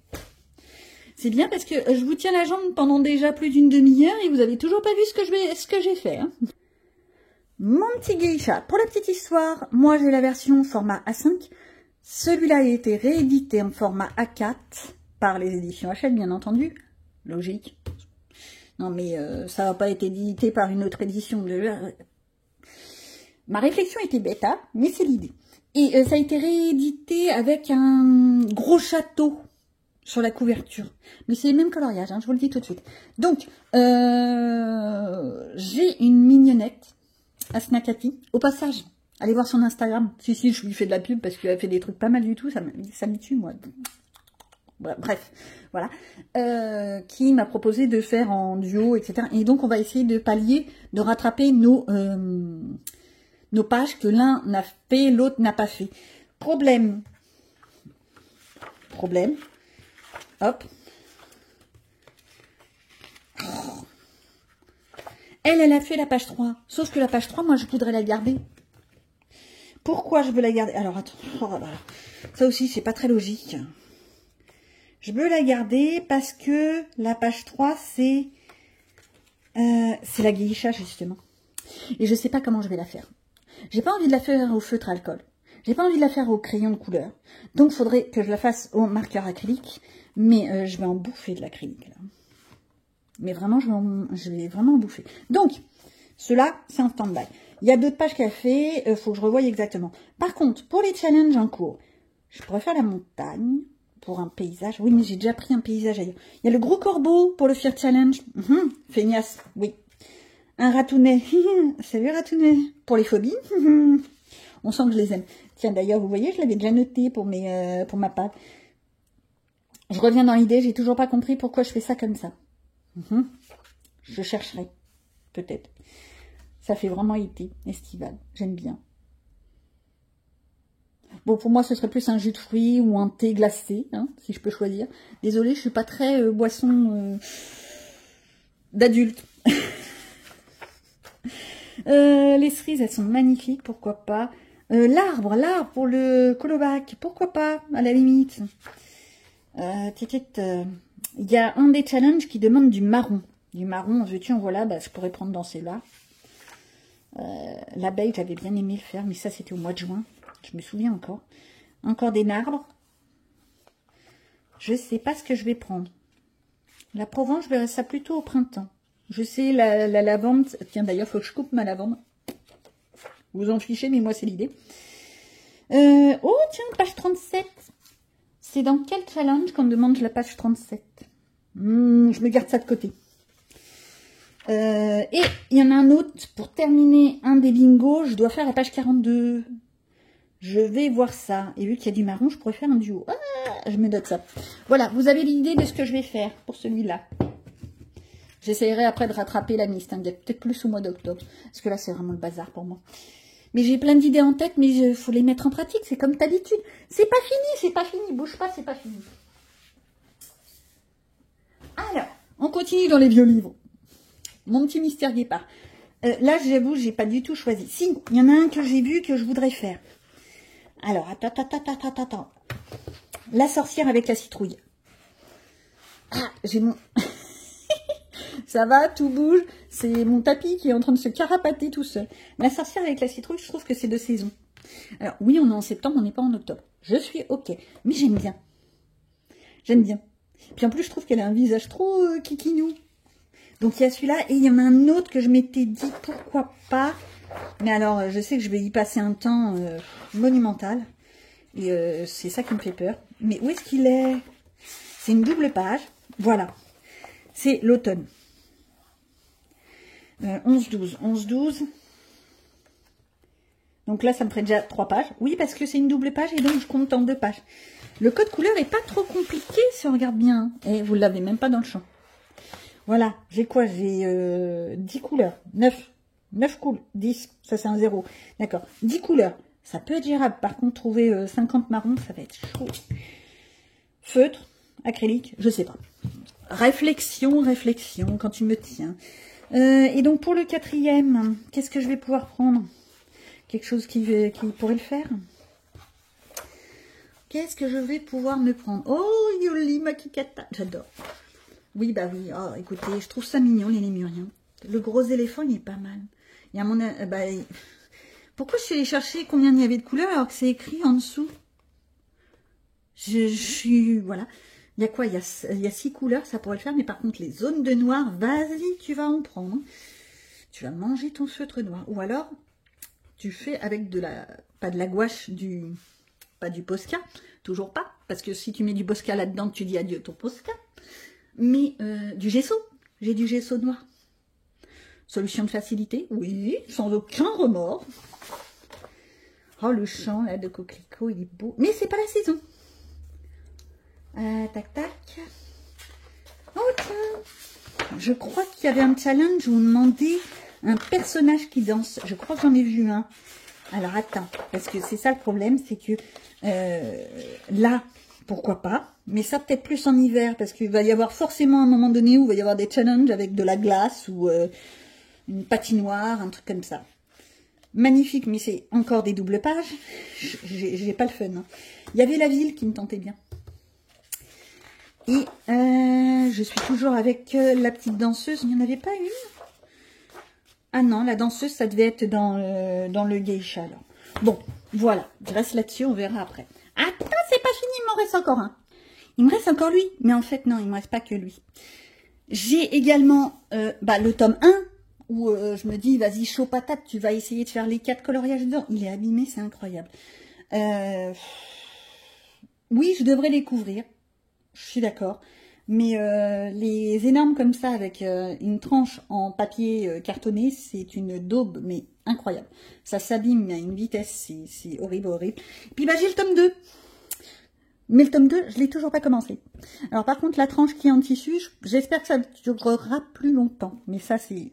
C'est bien parce que je vous tiens la jambe pendant déjà plus d'une demi-heure et vous avez toujours pas vu ce que j'ai fait. Hein. Mon petit geisha, pour la petite histoire, moi j'ai la version format A5. Celui-là a été réédité en format A4 par les éditions Hachette, bien entendu. Logique. Non mais ça n'a pas été édité par une autre édition. Ma réflexion était bêta, mais c'est l'idée. Et ça a été réédité avec un gros château sur la couverture. Mais c'est le même coloriage, hein, je vous le dis tout de suite. Donc, j'ai une mignonnette à Snackati. Au passage, allez voir son Instagram. Si, je lui fais de la pub parce qu'il a fait des trucs pas mal du tout. Ça me tue, moi. Bref, voilà. Qui m'a proposé de faire en duo, etc. Et donc, on va essayer de pallier, de rattraper nos nos pages que l'un n'a fait, l'autre n'a pas fait. Problème. Hop. Elle a fait la page 3. Sauf que la page 3, moi, je voudrais la garder. Pourquoi je veux la garder? Alors, attends. Oh là là. Ça aussi, c'est pas très logique. Je veux la garder parce que la page 3, c'est la geisha, justement. Et je sais pas comment je vais la faire. J'ai pas envie de la faire au feutre alcool. J'ai pas envie de la faire au crayon de couleur. Donc, il faudrait que je la fasse au marqueur acrylique. Mais je vais en bouffer de l'acrylique, là. Mais vraiment, je vais vraiment en bouffer. Donc, cela, c'est un stand-by. Il y a d'autres pages qu'elle fait, faut que je revoie exactement. Par contre, pour les challenges en cours, je pourrais faire la montagne pour un paysage. Oui, mais j'ai déjà pris un paysage ailleurs. Il y a le gros corbeau pour le Fear Challenge. Feignasse, oui. Un ratounet. Salut ratounet. Pour les phobies. On sent que je les aime. Tiens, d'ailleurs, vous voyez, je l'avais déjà noté pour ma pâte. Je reviens dans l'idée, j'ai toujours pas compris pourquoi je fais ça comme ça. Je chercherai. Peut-être. Ça fait vraiment été estival. J'aime bien. Bon, pour moi, ce serait plus un jus de fruits ou un thé glacé, hein, si je peux choisir. Désolée, je suis pas très boisson d'adulte. Les cerises, elles sont magnifiques, pourquoi pas. L'arbre pour le colobac, pourquoi pas, à la limite. Il y a un des challenges qui demande du marron. Du marron, en veux-tu, en voilà, bah, je pourrais prendre dans celle-là. L'abeille, j'avais bien aimé le faire, mais ça, c'était au mois de juin. Je me souviens encore. Encore des narbres. Je sais pas ce que je vais prendre. La Provence, je verrai ça plutôt au printemps. Je sais, la lavande... Tiens, d'ailleurs, il faut que je coupe ma lavande. Vous en fichez, mais moi, c'est l'idée. Oh, tiens, page 37. C'est dans quel challenge qu'on me demande la page 37? Je me garde ça de côté. Et il y en a un autre, pour terminer un des bingos, je dois faire la page 42. Je vais voir ça. Et vu qu'il y a du marron, je pourrais faire un duo. Ah, je me note ça. Voilà, vous avez l'idée de ce que je vais faire pour celui-là. J'essayerai après de rattraper la liste, hein, peut-être plus au mois d'octobre. Parce que là, c'est vraiment le bazar pour moi. Mais j'ai plein d'idées en tête, mais il faut les mettre en pratique. C'est comme d'habitude. C'est pas fini, c'est pas fini. Bouge pas, c'est pas fini. Alors, on continue dans les vieux livres. Mon petit mystère guépard. Là, j'avoue, j'ai pas du tout choisi. Si, il y en a un que j'ai vu que je voudrais faire. Alors, attends. La sorcière avec la citrouille. Ah, j'ai mon... Ça va, tout bouge. C'est mon tapis qui est en train de se carapater tout seul. La sorcière avec la citrouille, je trouve que c'est de saison. Alors, oui, on est en septembre, on n'est pas en octobre. Je suis OK. Mais j'aime bien. J'aime bien. Puis en plus, je trouve qu'elle a un visage trop kikinou. Donc, il y a celui-là. Et il y en a un autre que je m'étais dit, pourquoi pas. Mais alors, je sais que je vais y passer un temps monumental. Et c'est ça qui me fait peur. Mais où est-ce qu'il est? C'est une double page. Voilà. C'est l'automne. 11-12. 11-12. Donc là, ça me ferait déjà 3 pages. Oui, parce que c'est une double page et donc je compte en 2 pages. Le code couleur est pas trop compliqué si on regarde bien. Et vous ne l'avez même pas dans le champ. Voilà. J'ai quoi? J'ai 10 couleurs. 9 couleurs. 10. Ça, c'est un 0. D'accord. 10 couleurs. Ça peut être gérable. Par contre, trouver 50 marrons, ça va être chaud. Feutre, acrylique, je sais pas. Réflexion, quand tu me tiens. Et donc, pour le 4e, qu'est-ce que je vais pouvoir prendre? Quelque chose qui pourrait le faire? Qu'est-ce que je vais pouvoir me prendre? Oh, Yoli Makikata, j'adore. Oui, bah oui. Oh, écoutez, je trouve ça mignon, les lémuriens. Le gros éléphant, il est pas mal. Il y a mon... Pourquoi je suis allée chercher combien il y avait de couleurs alors que c'est écrit en dessous? Je suis... Voilà. Il y a quoi? Il y a 6 couleurs, ça pourrait le faire. Mais par contre, les zones de noir, vas-y, tu vas en prendre. Tu vas manger ton feutre noir. Ou alors, tu fais avec de la... Pas de la gouache, pas du Posca. Toujours pas. Parce que si tu mets du Posca là-dedans, tu dis adieu ton Posca. Mais du gesso. J'ai du gesso noir. Solution de facilité? Oui, sans aucun remords. Oh, le champ là, de coquelicot, il est beau. Mais c'est pas la saison. Tac, tac. Oh, tiens. Je crois qu'il y avait un challenge où on demandait un personnage qui danse. Je crois que j'en ai vu un. Alors attends, parce que c'est ça le problème, c'est que là, pourquoi pas, mais ça peut-être plus en hiver, parce qu'il va y avoir forcément un moment donné où il va y avoir des challenges avec de la glace ou une patinoire, un truc comme ça. Magnifique, mais c'est encore des doubles pages. J'ai pas le fun. Hein. Il y avait la ville qui me tentait bien. Et je suis toujours avec la petite danseuse. Il n'y en avait pas une? Ah non, la danseuse, ça devait être dans le geisha. Alors. Bon, voilà. Je reste là-dessus, on verra après. Attends, c'est pas fini, il m'en reste encore un. Il me reste encore lui. Mais en fait, non, il me reste pas que lui. J'ai également le tome 1. Où je me dis, vas-y, chaud patate, tu vas essayer de faire les 4 coloriages dedans. Il est abîmé, c'est incroyable. Oui, je devrais les couvrir. Je suis d'accord. Mais les énormes comme ça, avec une tranche en papier cartonné, c'est une daube, mais incroyable. Ça s'abîme à une vitesse, c'est horrible, horrible. Puis j'ai le tome 2. Mais le tome 2, je ne l'ai toujours pas commencé. Alors par contre, la tranche qui est en tissu, j'espère que ça durera plus longtemps. Mais ça, c'est...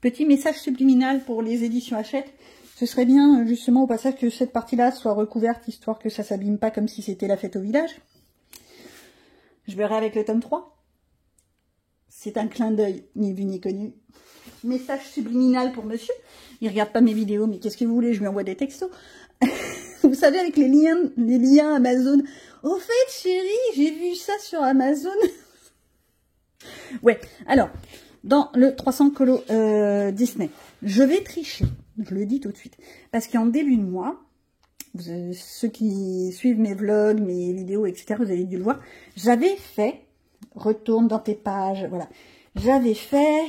Petit message subliminal pour les éditions Hachette. Ce serait bien, justement, au passage, que cette partie-là soit recouverte, histoire que ça s'abîme pas comme si c'était la fête au village. Je verrai avec le tome 3. C'est un clin d'œil, ni vu ni connu. Message subliminal pour monsieur. Il regarde pas mes vidéos, mais qu'est-ce que vous voulez, je lui envoie des textos. Vous savez, avec les liens Amazon. Au fait, chérie, j'ai vu ça sur Amazon. Ouais, alors... Dans le 300 colo Disney, je vais tricher, je le dis tout de suite, parce qu'en début de mois, ceux qui suivent mes vlogs, mes vidéos, etc., vous avez dû le voir, j'avais fait, retourne dans tes pages, voilà, j'avais fait,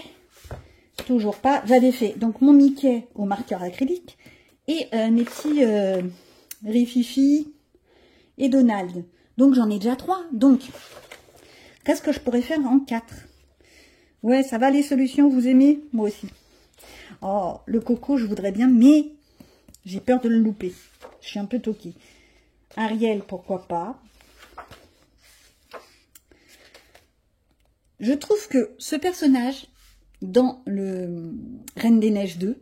toujours pas, j'avais fait donc mon Mickey au marqueur acrylique et mes petits Rififi et Donald. Donc j'en ai déjà 3, donc qu'est-ce que je pourrais faire en 4? Ouais, ça va les solutions, vous aimez? Moi aussi. Oh, le coco, je voudrais bien, mais j'ai peur de le louper. Je suis un peu toquée. Ariel, pourquoi pas? Je trouve que ce personnage, dans le Reine des Neiges 2,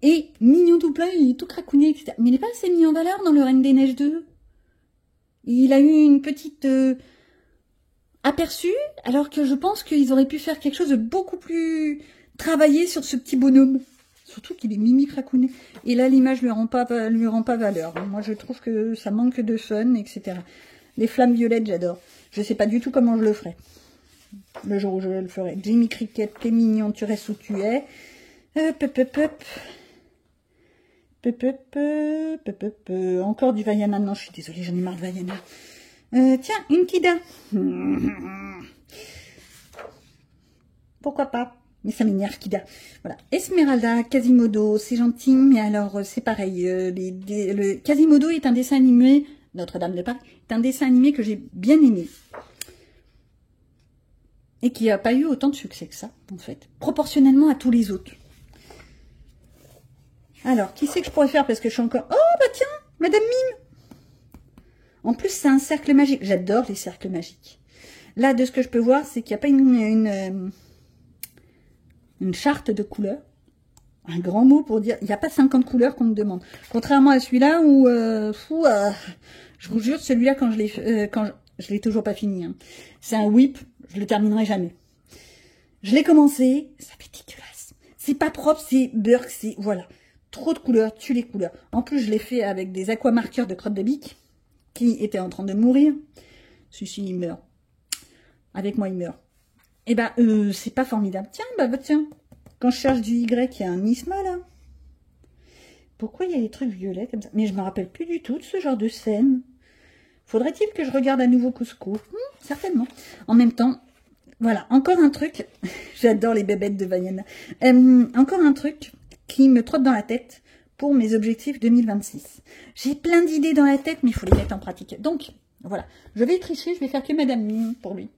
est mignon tout plein, il est tout cracouné, etc. Mais il n'est pas assez mis en valeur dans le Reine des Neiges 2. Il a eu une petite... aperçu, alors que je pense qu'ils auraient pu faire quelque chose de beaucoup plus travaillé sur ce petit bonhomme. Surtout qu'il est mimi cracouné. Et là, l'image lui rend pas valeur. Moi, je trouve que ça manque de fun, etc. Les flammes violettes, j'adore. Je sais pas du tout comment je le ferai. Le jour où je le ferai. Jimmy Cricket, t'es mignon, tu restes où tu es. Encore du Vaiana. Non, je suis désolée, j'en ai marre de Vaiana. Tiens, une Kida. Pourquoi pas? Mais ça m'énerve, Kida. Voilà. Esmeralda, Quasimodo, c'est gentil, mais alors c'est pareil. Le Quasimodo est un dessin animé, Notre-Dame de Paris, est un dessin animé que j'ai bien aimé. Et qui n'a pas eu autant de succès que ça, en fait. Proportionnellement à tous les autres. Alors, qui c'est que je pourrais faire? Parce que je suis encore... Oh, bah tiens, Madame Mime. En plus, c'est un cercle magique. J'adore les cercles magiques. Là, de ce que je peux voir, c'est qu'il n'y a pas une charte de couleurs. Un grand mot pour dire... Il n'y a pas 50 couleurs qu'on me demande. Contrairement à celui-là où... je vous jure, celui-là, quand je l'ai... je l'ai toujours pas fini. Hein. C'est un whip. Je le terminerai jamais. Je l'ai commencé. Ça fait dégueulasse. C'est pas propre, c'est burk, c'est... Voilà. Trop de couleurs, tue les couleurs. En plus, je l'ai fait avec des aquamarqueurs de crotte de bique. Qui était en train de mourir. Celui-ci, il meurt. Avec moi, il meurt. Et ben, c'est pas formidable. Tiens, tiens. Quand je cherche du Y, il y a un Nisma, là. Pourquoi il y a des trucs violets comme ça? Mais je me rappelle plus du tout de ce genre de scène. Faudrait-il que je regarde à nouveau Cusco? Certainement. En même temps, voilà, encore un truc. J'adore les bébêtes de Vaiana. Encore un truc qui me trotte dans la tête pour mes objectifs 2026. J'ai plein d'idées dans la tête, mais il faut les mettre en pratique. Donc, voilà. Je vais tricher, je vais faire que Madame Mime pour lui.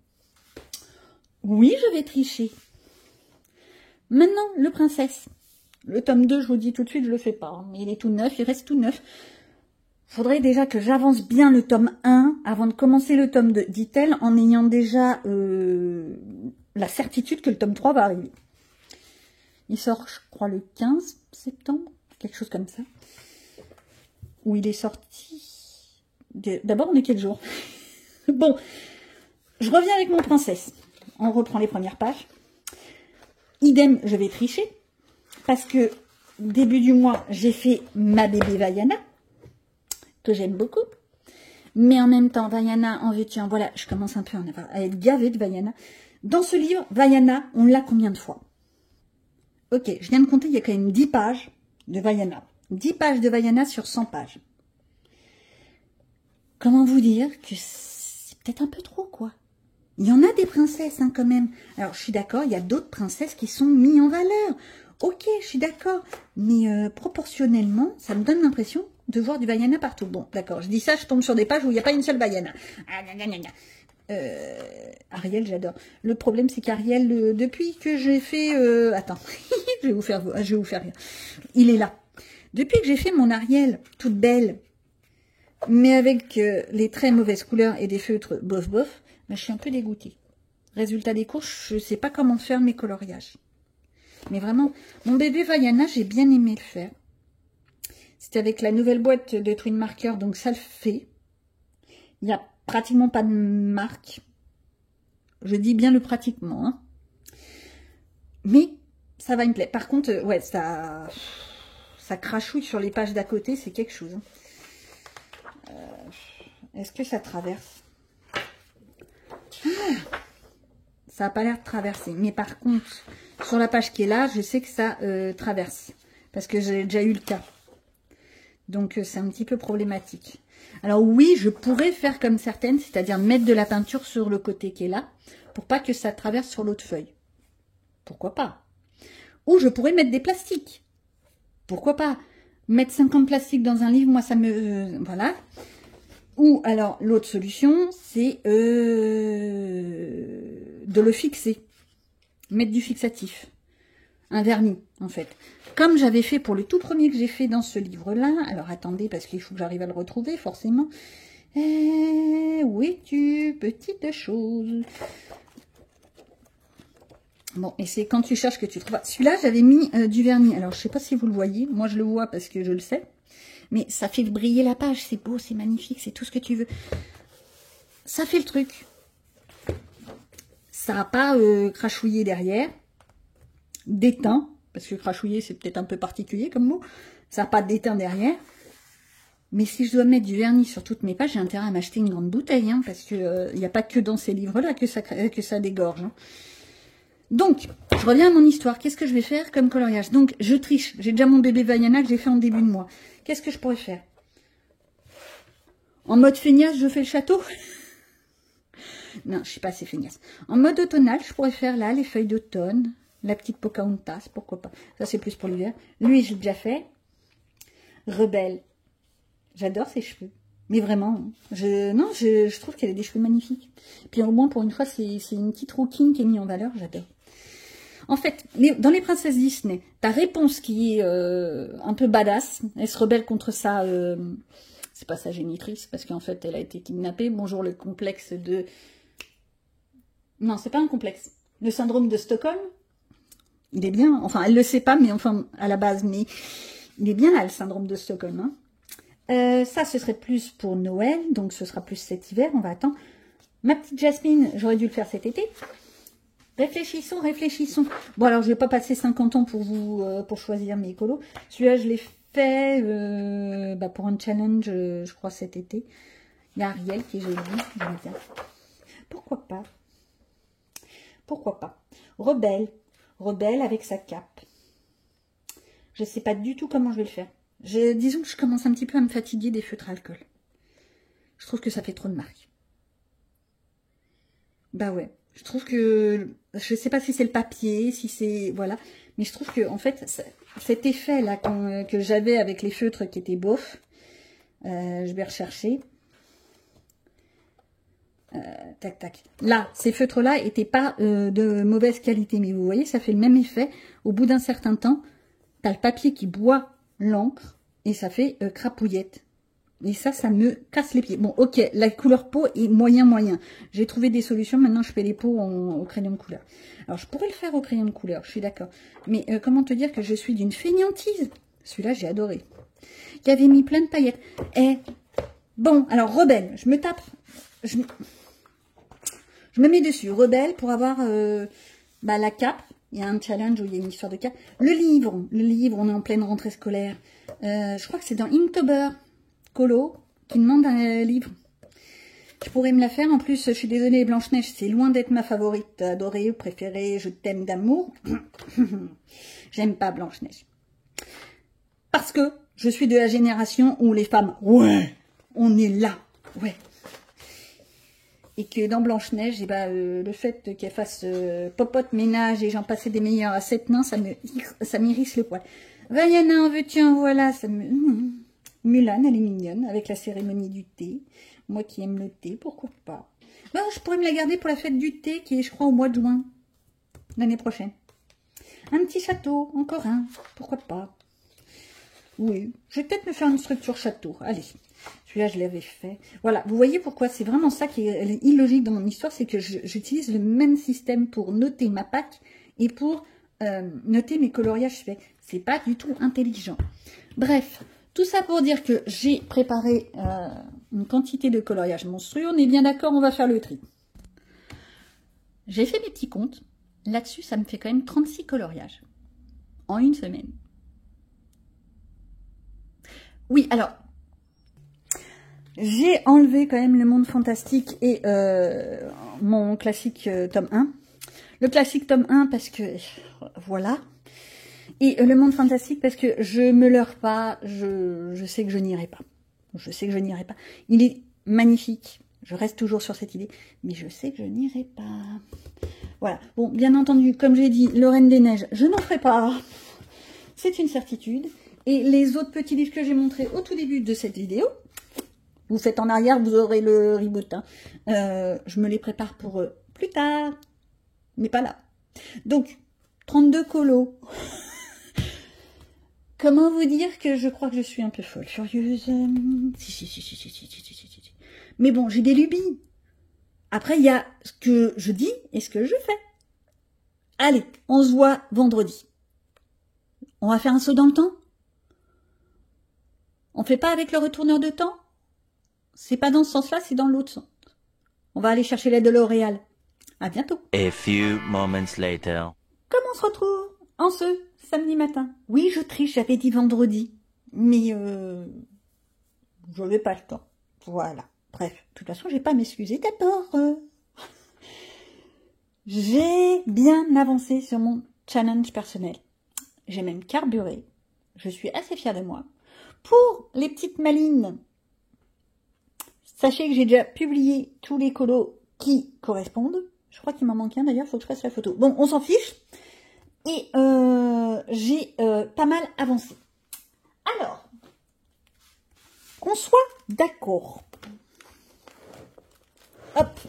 Oui, je vais tricher. Maintenant, le Princesse. Le tome 2, je vous dis tout de suite, je le fais pas. Mais il est tout neuf, il reste tout neuf. Faudrait déjà que j'avance bien le tome 1 avant de commencer le tome 2, dit-elle, en ayant déjà la certitude que le tome 3 va arriver. Il sort, je crois, le 15 septembre. quelque chose comme ça. Où il est sorti... D'abord, on est quel jour? Bon, je reviens avec mon princesse. On reprend les premières pages. Idem, je vais tricher. Parce que début du mois, j'ai fait ma bébé Vaiana, que j'aime beaucoup. Mais en même temps, Vaiana, en veux-tu, en voilà, je commence un peu à être gavée de Vaiana. Dans ce livre, Vaiana, on l'a combien de fois? Ok, je viens de compter, il y a quand même 10 pages de Vaiana. 10 pages de Vaiana sur 100 pages. Comment vous dire que c'est peut-être un peu trop, quoi. Il y en a des princesses, hein, quand même. Alors, je suis d'accord, il y a d'autres princesses qui sont mises en valeur. Ok, je suis d'accord. Mais proportionnellement, ça me donne l'impression de voir du Vaiana partout. Bon, d'accord, je dis ça, je tombe sur des pages où il n'y a pas une seule Vaiana. Ariel, j'adore. Le problème, c'est qu'Ariel, depuis que j'ai fait... attends, je vais vous faire rire. Il est là. Depuis que j'ai fait mon Ariel toute belle, mais avec les très mauvaises couleurs et des feutres bof bof, ben, je suis un peu dégoûtée. Résultat des courses, je ne sais pas comment faire mes coloriages. Mais vraiment, mon bébé Vaiana, j'ai bien aimé le faire. C'était avec la nouvelle boîte de Twin Marker, donc ça le fait. Il n'y a pratiquement pas de marque. Je dis bien le pratiquement. Hein. Mais ça va, il me plaît. Par contre, ouais, ça crachouille sur les pages d'à côté, c'est quelque chose. Hein. Est-ce que ça traverse? Ça n'a pas l'air de traverser. Mais par contre, sur la page qui est là, je sais que ça traverse. Parce que j'ai déjà eu le cas. Donc, c'est un petit peu problématique. Alors oui, je pourrais faire comme certaines, c'est-à-dire mettre de la peinture sur le côté qui est là, pour pas que ça traverse sur l'autre feuille. Pourquoi pas? Ou je pourrais mettre des plastiques. Pourquoi pas? Mettre 50 plastiques dans un livre, moi ça me... voilà. Ou alors, l'autre solution, c'est de le fixer. Mettre du fixatif. Un vernis, en fait. Comme j'avais fait pour le tout premier que j'ai fait dans ce livre-là. Alors, attendez, parce qu'il faut que j'arrive à le retrouver, forcément. Où es-tu, petite chose? Bon, et c'est quand tu cherches que tu trouves. Celui-là, j'avais mis du vernis. Alors, je sais pas si vous le voyez. Moi, je le vois parce que je le sais. Mais ça fait briller la page. C'est beau, c'est magnifique, c'est tout ce que tu veux. Ça fait le truc. Ça n'a pas crachouillé derrière. D'éteint. Parce que crachouiller, c'est peut-être un peu particulier comme mot. Ça n'a pas d'éteint derrière. Mais si je dois mettre du vernis sur toutes mes pages, j'ai intérêt à m'acheter une grande bouteille. Hein, parce qu'il n'y a pas que dans ces livres-là que ça dégorge. Hein. Donc, je reviens à mon histoire. Qu'est-ce que je vais faire comme coloriage? Donc, je triche. J'ai déjà mon bébé Vaiana que j'ai fait en début de mois. Qu'est-ce que je pourrais faire? En mode feignasse, je fais le château? Non, je suis pas assez feignasse. En mode automnal, je pourrais faire là les feuilles d'automne. La petite Pocahontas, pourquoi pas. Ça, c'est plus pour l'hiver. Lui, j'ai déjà fait. Rebelle. J'adore ses cheveux. Mais vraiment, je trouve qu'elle a des cheveux magnifiques. Puis au moins, pour une fois, c'est une petite rouquine qui est mise en valeur. J'adore. En fait, dans les princesses Disney, ta réponse qui est un peu badass, elle se rebelle contre ça, c'est pas sa génitrice, parce qu'en fait, elle a été kidnappée. Bonjour, le complexe de... Non, c'est pas un complexe. Le syndrome de Stockholm, il est bien, enfin, elle le sait pas, mais enfin, à la base, mais il est bien là, le syndrome de Stockholm. Hein. Ça, ce serait plus pour Noël, donc ce sera plus cet hiver, on va attendre. Ma petite Jasmine, j'aurais dû le faire cet été. Réfléchissons, réfléchissons. Bon, alors, je vais pas passer 50 ans pour vous pour choisir mes colos. Celui-là, je l'ai fait pour un challenge, je crois, cet été. Il y a Ariel qui est joli, j'aime bien. Pourquoi pas? Pourquoi pas? Rebelle. Rebelle avec sa cape. Je sais pas du tout comment je vais le faire. Disons que je commence un petit peu à me fatiguer des feutres à alcool. Je trouve que ça fait trop de marques. Bah ouais. Je trouve que, je sais pas si c'est le papier, si c'est, voilà, mais je trouve que, en fait, cet effet-là que j'avais avec les feutres qui étaient beaufs, je vais rechercher. Tac, tac. Là, ces feutres-là étaient pas de mauvaise qualité, mais vous voyez, ça fait le même effet. Au bout d'un certain temps, t'as le papier qui boit l'encre et ça fait crapouillette. Et ça me casse les pieds. Bon, ok, la couleur peau est moyen. J'ai trouvé des solutions. Maintenant, je fais les peaux au crayon de couleur. Alors, je pourrais le faire au crayon de couleur, je suis d'accord. Mais comment te dire que je suis d'une fainéantise? Celui-là, j'ai adoré. Il avait mis plein de paillettes. Et bon, alors, Rebelle, je me tape... Je me mets dessus, Rebelle, pour avoir la cape. Il y a un challenge où il y a une histoire de cape. Le livre, on est en pleine rentrée scolaire. Je crois que c'est dans Inktober, Colo, qui demande un livre. Je pourrais me la faire. En plus, je suis désolée, Blanche-Neige, c'est loin d'être ma favorite, adorée, préférée, je t'aime d'amour. J'aime pas Blanche-Neige. Parce que je suis de la génération où les femmes, ouais, on est là, ouais. Et que dans Blanche-Neige, le fait qu'elle fasse popote, ménage et j'en passais des meilleurs à 7 nains, ça m'irrisse le poil. Vaiana, en veux-tu, en voilà. Mulan, elle est mignonne, avec la cérémonie du thé. Moi qui aime le thé, pourquoi pas. Ben, je pourrais me la garder pour la fête du thé, qui est, je crois, au mois de juin, l'année prochaine. Un petit château, encore un, pourquoi pas. Oui, je vais peut-être me faire une structure château. Allez, celui-là, je l'avais fait. Voilà, vous voyez pourquoi c'est vraiment ça qui est illogique dans mon histoire, c'est que j'utilise le même système pour noter ma PAC et pour noter mes coloriages faits. C'est pas du tout intelligent. Bref, tout ça pour dire que j'ai préparé une quantité de coloriage monstrueux. On est bien d'accord, on va faire le tri. J'ai fait mes petits comptes. Là-dessus, ça me fait quand même 36 coloriages en une semaine. Oui, alors, j'ai enlevé quand même le monde fantastique et mon classique tome 1. Le classique tome 1 parce que, voilà. Et le monde fantastique parce que je me leurre pas, je sais que je n'irai pas. Je sais que je n'irai pas. Il est magnifique, je reste toujours sur cette idée, mais je sais que je n'irai pas. Voilà, bon, bien entendu, comme j'ai dit, le Reine des Neiges, je n'en ferai pas. C'est une certitude. Et les autres petits livres que j'ai montrés au tout début de cette vidéo, vous faites en arrière, vous aurez le reboot. Hein. Je me les prépare pour plus tard, mais pas là. Donc, 32 colos. Comment vous dire que je crois que je suis un peu folle, furieuse. Si. Mais bon, j'ai des lubies. Après, il y a ce que je dis et ce que je fais. Allez, on se voit vendredi. On va faire un saut dans le temps? On fait pas avec le retourneur de temps? C'est pas dans ce sens-là, c'est dans l'autre sens. On va aller chercher l'aide de L'Oréal. À bientôt. A few moments later. Comment on se retrouve en ce samedi matin? Oui, je triche, j'avais dit vendredi. Mais je n'avais pas le temps. Voilà. Bref, de toute façon, je vais pas m'excuser d'abord. J'ai bien avancé sur mon challenge personnel. J'ai même carburé. Je suis assez fière de moi. Pour les petites malines, sachez que j'ai déjà publié tous les colos qui correspondent. Je crois qu'il m'en manque un d'ailleurs, il faut que je fasse la photo. Bon, on s'en fiche. Et j'ai pas mal avancé. Alors, qu'on soit d'accord. Hop.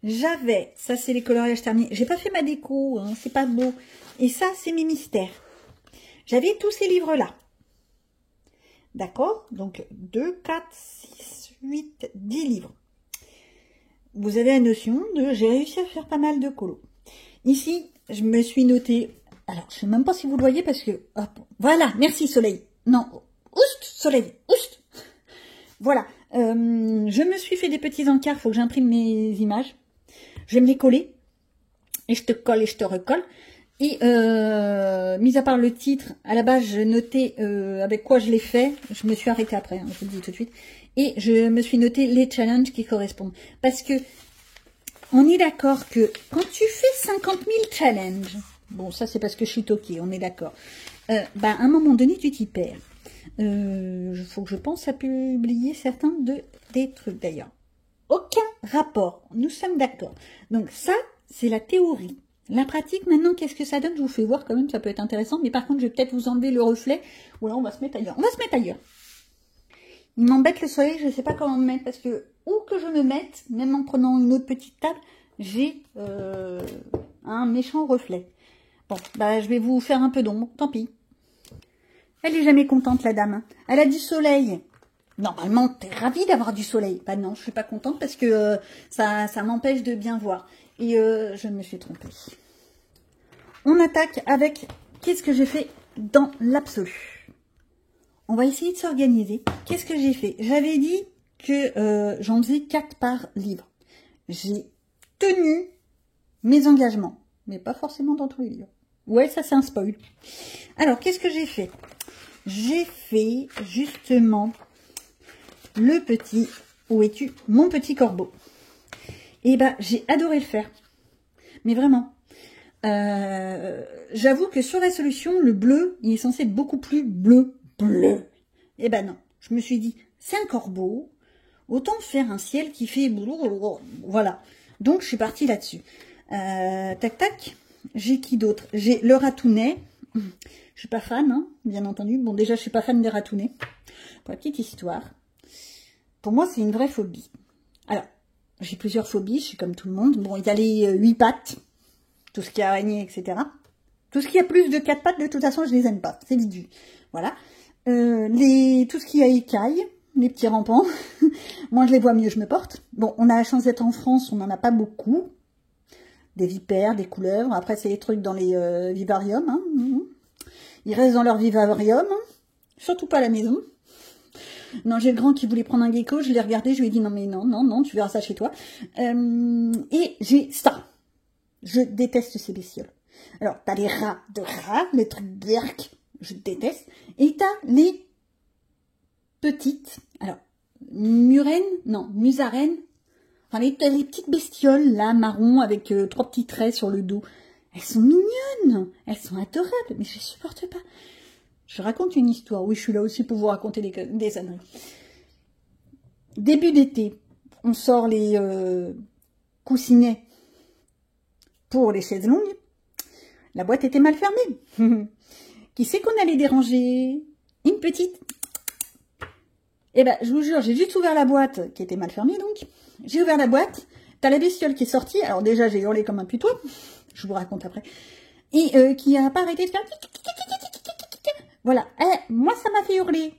J'avais, ça c'est les coloriages terminés. J'ai pas fait ma déco, hein, c'est pas beau. Et ça, c'est mes mystères. J'avais tous ces livres-là. D'accord? Donc, 2, 4, 6, 8, 10 livres. Vous avez la notion de... J'ai réussi à faire pas mal de colos. Ici, je me suis notée... Alors, je ne sais même pas si vous le voyez parce que... Hop, voilà, merci Soleil. Non, oust, Soleil, oust. Voilà. Je me suis fait des petits encarts. Il faut que j'imprime mes images. Je vais me les coller. Et je te colle et je te recolle. Et, mis à part le titre, à la base, je notais avec quoi je l'ai fait. Je me suis arrêtée après, hein, je vous le dis tout de suite. Et je me suis noté les challenges qui correspondent. Parce que, on est d'accord que quand tu fais 50 000 challenges, bon, ça c'est parce que je suis toquée, on est d'accord. À un moment donné, tu t'y perds. Il faut que je pense à publier certains des trucs d'ailleurs. Aucun rapport, nous sommes d'accord. Donc ça, c'est la théorie. La pratique, maintenant, qu'est-ce que ça donne? Je vous fais voir quand même, ça peut être intéressant. Mais par contre, je vais peut-être vous enlever le reflet. Ou là, on va se mettre ailleurs. On va se mettre ailleurs. Il m'embête le soleil, je ne sais pas comment me mettre. Parce que, où que je me mette, même en prenant une autre petite table, j'ai un méchant reflet. Bon, je vais vous faire un peu d'ombre, tant pis. Elle est jamais contente, la dame. Elle a du soleil. Normalement, t'es ravie d'avoir du soleil. Bah non, je suis pas contente parce que ça m'empêche de bien voir. Et je me suis trompée. On attaque avec... Qu'est-ce que j'ai fait dans l'absolu. On va essayer de s'organiser. Qu'est-ce que j'ai fait? J'avais dit que j'en faisais 4 par livre. J'ai tenu mes engagements, mais pas forcément dans tous les livres. Ouais, ça c'est un spoil. Alors, qu'est-ce que j'ai fait? J'ai fait justement le petit, où es-tu? Mon petit corbeau. Et ben, j'ai adoré le faire. Mais vraiment. J'avoue que sur la solution, le bleu, il est censé être beaucoup plus bleu. Et ben non. Je me suis dit, c'est un corbeau. Autant faire un ciel qui fait... Voilà. Donc, je suis partie là-dessus. Tac, tac. J'ai qui d'autre? J'ai le ratounet. Je suis pas fan, hein, bien entendu. Bon, déjà, je suis pas fan des ratounets. Pour la petite histoire. Pour moi, c'est une vraie phobie. Alors, j'ai plusieurs phobies, je suis comme tout le monde. Bon, il y a les 8 pattes, tout ce qui est araignée, etc. Tout ce qui a plus de 4 pattes, de toute façon, je les aime pas. C'est vite vu. Voilà. Tout ce qui a écailles, les petits rampants. Moi, je les vois mieux, je me porte. Bon, on a la chance d'être en France, on n'en a pas beaucoup. Des vipères, des couleuvres. Après, c'est les trucs dans les vivariums. Hein. Ils restent dans leur vivarium. Surtout pas à la maison. Non, j'ai le grand qui voulait prendre un gecko. Je l'ai regardé. Je lui ai dit non, mais non, non, non, tu verras ça chez toi. Et j'ai ça. Je déteste ces bestioles. Alors, t'as les rats de rats, les trucs berk. Je déteste. Et t'as les petites. Alors, murènes. Non, musarènes. Enfin, les petites bestioles, là, marron, avec 3 petits traits sur le dos. Elles sont mignonnes. Elles sont adorables. Mais je supporte pas. Je raconte une histoire. Oui, je suis là aussi pour vous raconter des âneries. Début d'été, on sort les coussinets pour les chaises longues. La boîte était mal fermée. Qui c'est qu'on allait déranger? Une petite. Eh ben, je vous jure, j'ai juste ouvert la boîte, qui était mal fermée donc. J'ai ouvert la boîte, t'as la bestiole qui est sortie, alors déjà j'ai hurlé comme un putois, je vous raconte après, et qui a pas arrêté de faire... Voilà, moi ça m'a fait hurler.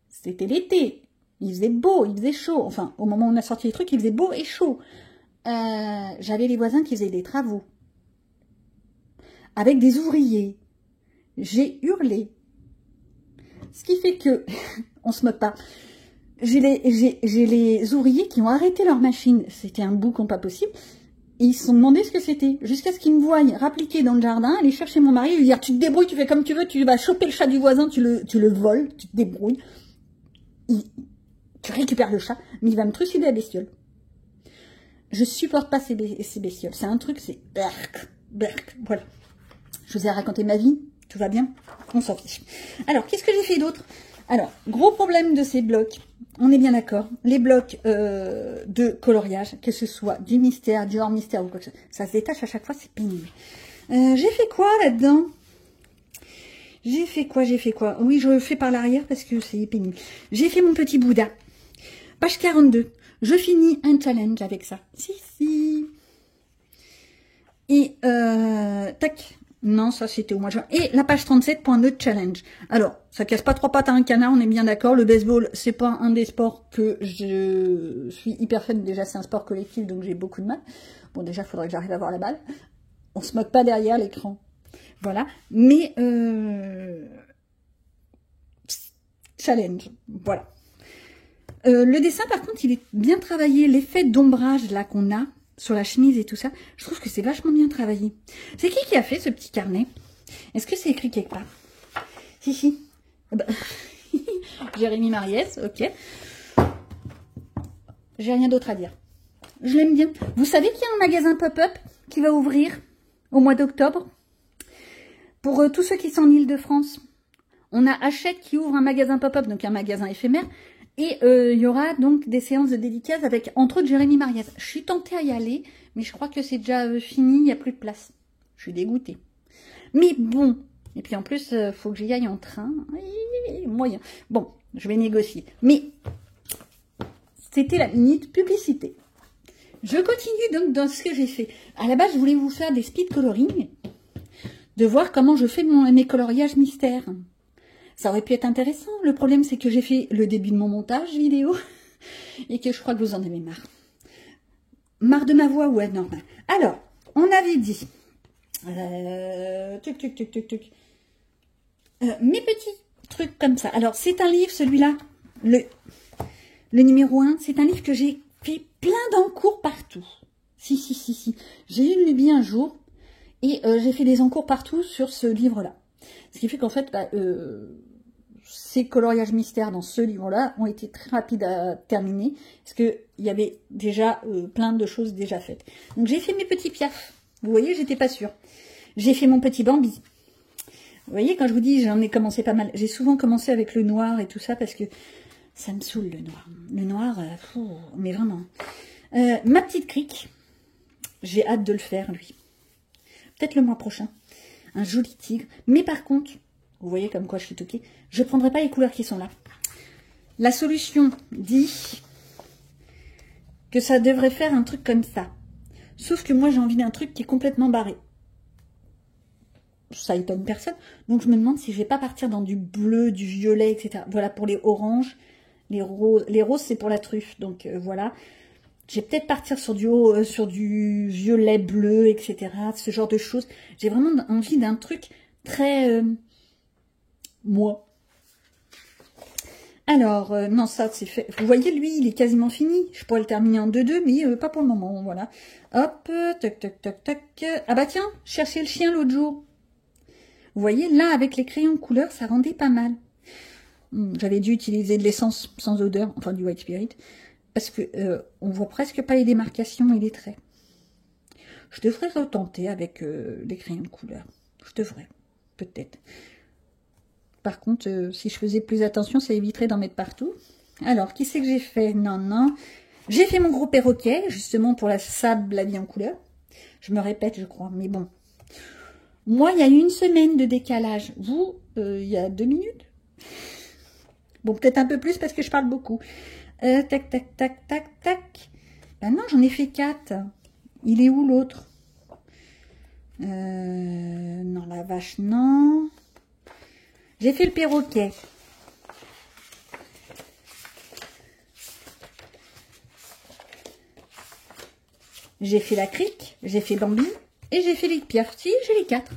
C'était l'été, il faisait beau, il faisait chaud, enfin au moment où on a sorti les trucs, il faisait beau et chaud. J'avais les voisins qui faisaient des travaux, avec des ouvriers. J'ai hurlé. Ce qui fait que, on se moque pas, j'ai les ouvriers qui ont arrêté leur machine. C'était un boucan pas possible. Et ils se sont demandé ce que c'était. Jusqu'à ce qu'ils me voient rappliquer dans le jardin, aller chercher mon mari et lui dire tu te débrouilles, tu fais comme tu veux, tu vas choper le chat du voisin, tu le voles, tu te débrouilles. Tu récupères le chat, mais il va me trucider la bestiole. Je supporte pas ces bestioles. C'est un truc, c'est... Berk. Voilà. Je vous ai raconté ma vie. Tout va bien, on s'en fiche. Alors, qu'est-ce que j'ai fait d'autre? Alors, gros problème de ces blocs, on est bien d'accord, les blocs de coloriage, que ce soit du mystère, du hors mystère ou quoi que ce soit, ça se détache à chaque fois, c'est pénible. J'ai fait quoi là-dedans? J'ai fait quoi? Oui, je fais par l'arrière parce que c'est pénible. J'ai fait mon petit Bouddha. Page 42. Je finis un challenge avec ça. Si. Et, tac. Non, ça c'était au mois de juin. Et la page 37 pour un autre challenge. Alors, ça casse pas 3 pattes à un canard, on est bien d'accord. Le baseball, c'est pas un des sports que je suis hyper fan. Déjà, c'est un sport collectif, donc j'ai beaucoup de mal. Bon, déjà, il faudrait que j'arrive à voir la balle. On se moque pas derrière l'écran. Voilà. Mais, challenge. Voilà. Le dessin, par contre, il est bien travaillé. L'effet d'ombrage, là, qu'on a sur la chemise et tout ça, je trouve que c'est vachement bien travaillé. C'est qui a fait ce petit carnet? Est-ce que c'est écrit quelque part? Si. Jérémy Mariès, ok. J'ai rien d'autre à dire. Je l'aime bien. Vous savez qu'il y a un magasin pop-up qui va ouvrir au mois d'octobre pour tous ceux qui sont en Île-de-France. On a Hachette qui ouvre un magasin pop-up, donc un magasin éphémère. Et il y aura donc des séances de dédicaces avec, entre autres, Jérémy Mariès. Je suis tentée à y aller, mais je crois que c'est déjà fini, il n'y a plus de place. Je suis dégoûtée. Mais bon, et puis en plus, faut que j'y aille en train. Moyen. Bon, je vais négocier. Mais c'était la minute publicité. Je continue donc dans ce que j'ai fait. À la base, je voulais vous faire des speed coloring, de voir comment je fais mes coloriages mystères. Ça aurait pu être intéressant. Le problème, c'est que j'ai fait le début de mon montage vidéo et que je crois que vous en avez marre. Marre de ma voix? Ouais, normal. Alors, on avait dit... Mes petits trucs comme ça. Alors, c'est un livre, celui-là, le numéro 1, c'est un livre que j'ai fait plein d'encours partout. Si. J'ai eu le Luby un jour et j'ai fait des encours partout sur ce livre-là. Ce qui fait qu'en fait, ces coloriages mystères dans ce livre-là ont été très rapides à terminer parce qu'il y avait déjà plein de choses déjà faites. Donc, j'ai fait mes petits piafs. Vous voyez, j'étais pas sûre. J'ai fait mon petit Bambi. Vous voyez, quand je vous dis, j'en ai commencé pas mal. J'ai souvent commencé avec le noir et tout ça parce que ça me saoule, le noir. Le noir, mais vraiment. Ma petite crique, j'ai hâte de le faire, lui. Peut-être le mois prochain. Un joli tigre. Mais par contre, vous voyez comme quoi je suis toquée, je ne prendrai pas les couleurs qui sont là. La solution dit que ça devrait faire un truc comme ça. Sauf que moi, j'ai envie d'un truc qui est complètement barré. Ça étonne personne. Donc, je me demande si je vais pas partir dans du bleu, du violet, etc. Voilà pour les oranges. Les roses, c'est pour la truffe. Donc, voilà. Je vais peut-être partir sur du violet, bleu, etc. Ce genre de choses. J'ai vraiment envie d'un truc très... moi. Alors, non, ça, c'est fait. Vous voyez, lui, il est quasiment fini. Je pourrais le terminer en 2-2, mais pas pour le moment. Voilà. Hop, tac. Ah bah tiens, chercher le chien l'autre jour. Vous voyez, là, avec les crayons de couleur, ça rendait pas mal. J'avais dû utiliser de l'essence sans odeur, enfin du White Spirit, parce que on voit presque pas les démarcations et les traits. Je devrais retenter avec les crayons de couleur. Je devrais, peut-être. Par contre, si je faisais plus attention, ça éviterait d'en mettre partout. Alors, qui c'est que j'ai fait? Non. J'ai fait mon gros perroquet, justement pour la sable, la vie en couleur. Je me répète, je crois, mais bon. Moi, il y a eu une semaine de décalage. Vous, il y a 2 minutes. Bon, peut-être un peu plus parce que je parle beaucoup. Tac. Ben non, j'en ai fait 4. Il est où l'autre? Non, la vache, non. J'ai fait le perroquet. J'ai fait la crique. J'ai fait Bambi. Et j'ai fait les pierres. Si, j'ai les 4.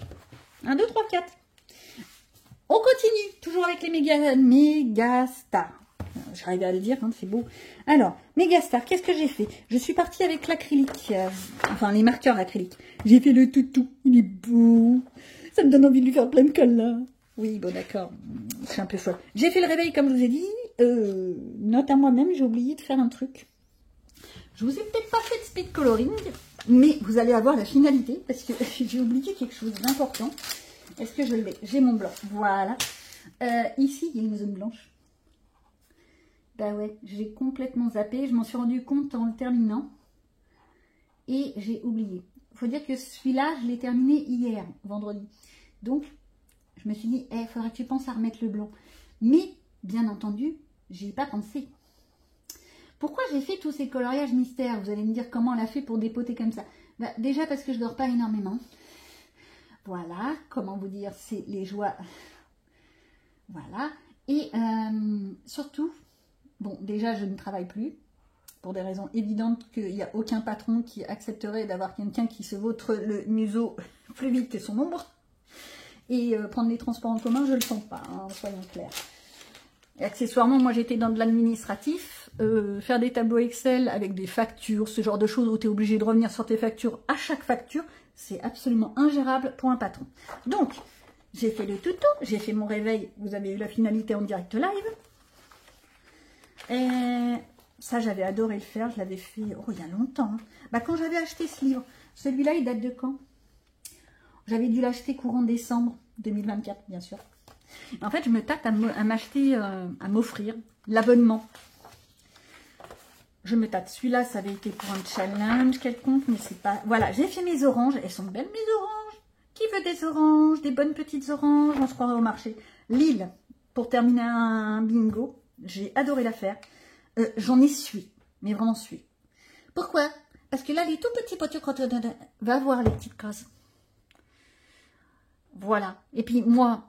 1, 2, 3, 4. On continue. Toujours avec les Mégastars. J'arrive à le dire, hein, c'est beau. Alors, Mégastars, qu'est-ce que j'ai fait? Je suis partie avec l'acrylique. Enfin, les marqueurs acryliques. J'ai fait le toutou. Il est beau. Ça me donne envie de lui faire plein de colle, là. Oui, bon, d'accord. Je suis un peu folle. J'ai fait le réveil, comme je vous ai dit. Note à moi-même, j'ai oublié de faire un truc. Je vous ai peut-être pas fait de speed coloring, mais vous allez avoir la finalité, parce que j'ai oublié quelque chose d'important. Est-ce que je l'ai? J'ai mon blanc. Voilà. Ici, il y a une zone blanche. Bah ouais, j'ai complètement zappé. Je m'en suis rendu compte en le terminant. Et j'ai oublié. Il faut dire que celui-là, je l'ai terminé hier, vendredi. Donc, je me suis dit, il faudrait que tu penses à remettre le blanc. Mais, bien entendu, j'y ai pas pensé. Pourquoi j'ai fait tous ces coloriages mystères? Vous allez me dire comment on l'a fait pour dépoter comme ça. Bah, déjà parce que je dors pas énormément. Voilà, comment vous dire, c'est les joies. Voilà. Et surtout, bon, déjà je ne travaille plus. Pour des raisons évidentes qu'il n'y a aucun patron qui accepterait d'avoir quelqu'un qui se vautre le museau plus vite que son ombre. Et prendre les transports en commun, je ne le sens pas, hein, soyons clairs. Et accessoirement, moi j'étais dans de l'administratif, faire des tableaux Excel avec des factures, ce genre de choses où tu es obligé de revenir sur tes factures à chaque facture, c'est absolument ingérable pour un patron. Donc, j'ai fait le tuto, j'ai fait mon réveil, vous avez eu la finalité en direct live. Et ça, j'avais adoré le faire, je l'avais fait il y a longtemps. Hein. Bah, quand j'avais acheté ce livre, celui-là, il date de quand? J'avais dû l'acheter courant décembre 2024, bien sûr. En fait, je me tâte à m'acheter, à m'offrir l'abonnement. Je me tâte. Celui-là, ça avait été pour un challenge quelconque, mais c'est pas... Voilà, j'ai fait mes oranges. Elles sont belles, mes oranges. Qui veut des oranges? Des bonnes petites oranges? On se croirait au marché. Lille, pour terminer un bingo. J'ai adoré la faire. J'en ai sué, mais vraiment sué. Pourquoi? Parce que là, les tout petits potiers, quand va voir les petites cases. Voilà. Et puis, moi...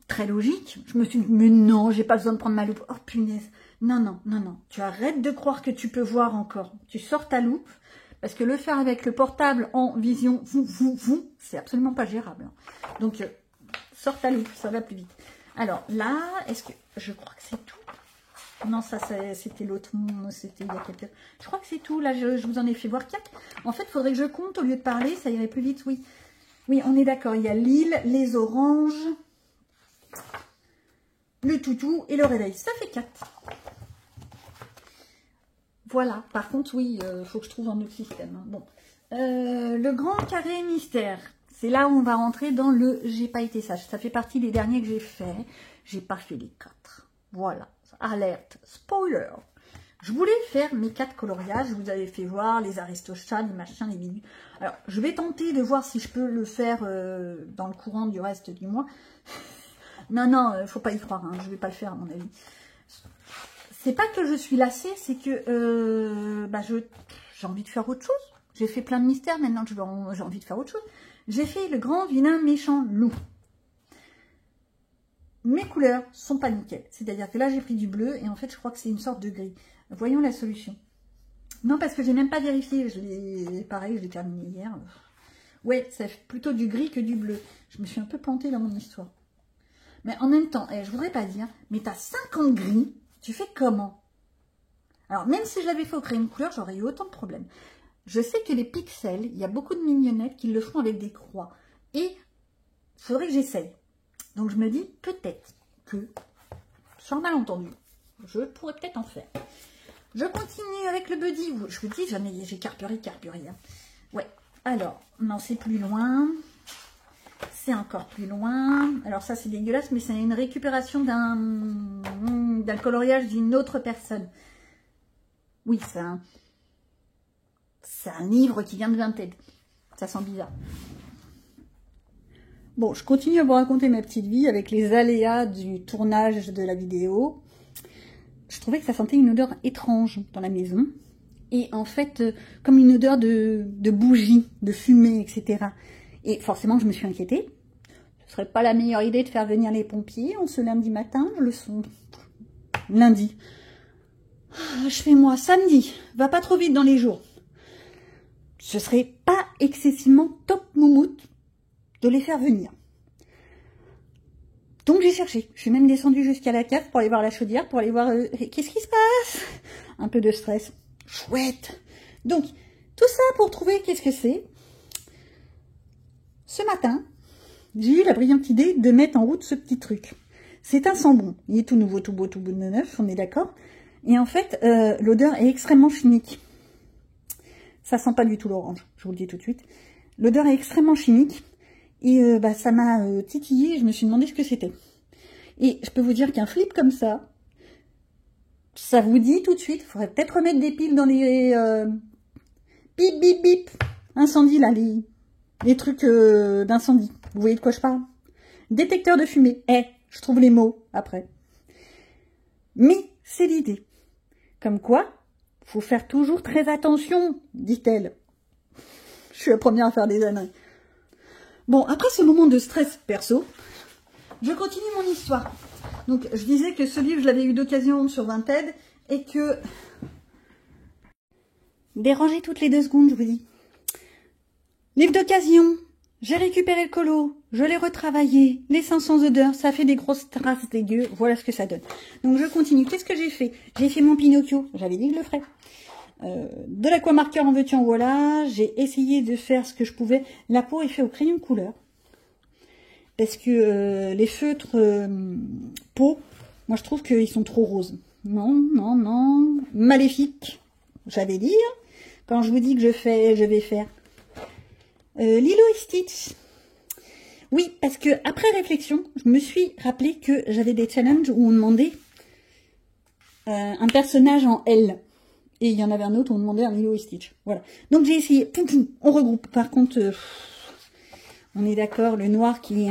Très logique. Je me suis dit, mais non, j'ai pas besoin de prendre ma loupe. Oh punaise. Non. Tu arrêtes de croire que tu peux voir encore. Tu sors ta loupe. Parce que le faire avec le portable en vision, c'est absolument pas gérable. Donc, sortent à loup, ça va plus vite. Alors là, est-ce que... Je crois que c'est tout. Non, ça c'était l'autre, c'était il y a quelques... Je crois que c'est tout, là je vous en ai fait voir 4. En fait, il faudrait que je compte au lieu de parler, ça irait plus vite, oui. Oui, on est d'accord, il y a l'île, les oranges, le toutou et le réveil. Ça fait 4. Voilà, par contre, oui, il faut que je trouve un autre système. Bon, le grand carré mystère, c'est là où on va rentrer dans le j'ai pas été sage. Ça fait partie des derniers que j'ai fait. J'ai pas fait les 4. Voilà, alerte, spoiler. Je voulais faire mes 4 coloriages. Je vous avais fait voir les aristochats, les machins, les bidules. Alors, je vais tenter de voir si je peux le faire dans le courant du reste du mois. Non, faut pas y croire. Hein, je vais pas le faire à mon avis. C'est pas que je suis lassée, c'est que j'ai envie de faire autre chose. J'ai fait plein de mystères, maintenant j'ai envie de faire autre chose. J'ai fait le grand vilain méchant loup. Mes couleurs sont pas nickel. C'est-à-dire que là, j'ai pris du bleu et en fait, je crois que c'est une sorte de gris. Voyons la solution. Non, parce que j'ai même pas vérifié. Pareil, je l'ai terminé hier. Ouais, c'est plutôt du gris que du bleu. Je me suis un peu plantée dans mon histoire. Mais en même temps, je voudrais pas dire, mais t'as 50 gris. Tu fais comment? Alors, même si je l'avais fait au crayon de couleur, j'aurais eu autant de problèmes. Je sais que les pixels, il y a beaucoup de mignonnettes qui le font avec des croix. Et il faudrait que j'essaye. Donc, je me dis peut-être que, sur malentendu, je pourrais peut-être en faire. Je continue avec le buddy. Je vous dis, j'ai carburé. Hein. Ouais, alors, non, c'est plus loin. C'est encore plus loin. Alors ça, c'est dégueulasse, mais c'est une récupération d'un coloriage d'une autre personne. Oui, c'est un livre qui vient de Vinted. Ça sent bizarre. Bon, je continue à vous raconter ma petite vie avec les aléas du tournage de la vidéo. Je trouvais que ça sentait une odeur étrange dans la maison. Et en fait, comme une odeur de bougie, de fumée, etc. Et forcément, je me suis inquiétée. Ce serait pas la meilleure idée de faire venir les pompiers en ce lundi matin, lundi. Je fais moi, samedi, va pas trop vite dans les jours. Ce serait pas excessivement top moumoute de les faire venir. Donc j'ai cherché, je suis même descendue jusqu'à la cave pour aller voir la chaudière, pour aller voir qu'est-ce qui se passe. Un peu de stress. Chouette. Donc, tout ça pour trouver qu'est-ce que c'est. Ce matin, j'ai eu la brillante idée de mettre en route ce petit truc. C'est un sambon. Il est tout nouveau, tout beau, tout neuf, on est d'accord. Et en fait, l'odeur est extrêmement chimique. Ça sent pas du tout l'orange, je vous le dis tout de suite. L'odeur est extrêmement chimique. Et ça m'a titillé et je me suis demandé ce que c'était. Et je peux vous dire qu'un flip comme ça vous dit tout de suite, il faudrait peut-être remettre des piles dans les bip, bip, bip. Incendie, là, les trucs d'incendie. Vous voyez de quoi je parle? Détecteur de fumée. Je trouve les mots après. Mais c'est l'idée. Comme quoi, faut faire toujours très attention, dit-elle. Je suis la première à faire des âneries. Bon, après ce moment de stress perso, je continue mon histoire. Donc, je disais que ce livre, je l'avais eu d'occasion sur Vinted et que... Déranger toutes les 2 secondes, je vous dis. Livre d'occasion, j'ai récupéré le colo, je l'ai retravaillé, les 500 odeurs, ça fait des grosses traces dégueu, voilà ce que ça donne. Donc, je continue. Qu'est-ce que j'ai fait? J'ai fait mon Pinocchio, j'avais dit que je le ferais. De l'aquamarqueur en veux-tu en voilà, j'ai essayé de faire ce que je pouvais. La peau est faite au crayon de couleur. Parce que les feutres peau, moi je trouve qu'ils sont trop roses. Non. Maléfique, j'allais dire. Quand je vous dis que je vais faire. Lilo et Stitch. Oui, parce que après réflexion, je me suis rappelé que j'avais des challenges où on demandait un personnage en L. Et il y en avait un autre où on demandait un Lilo et Stitch. Voilà. Donc j'ai essayé. On regroupe. Par contre, on est d'accord, le noir qui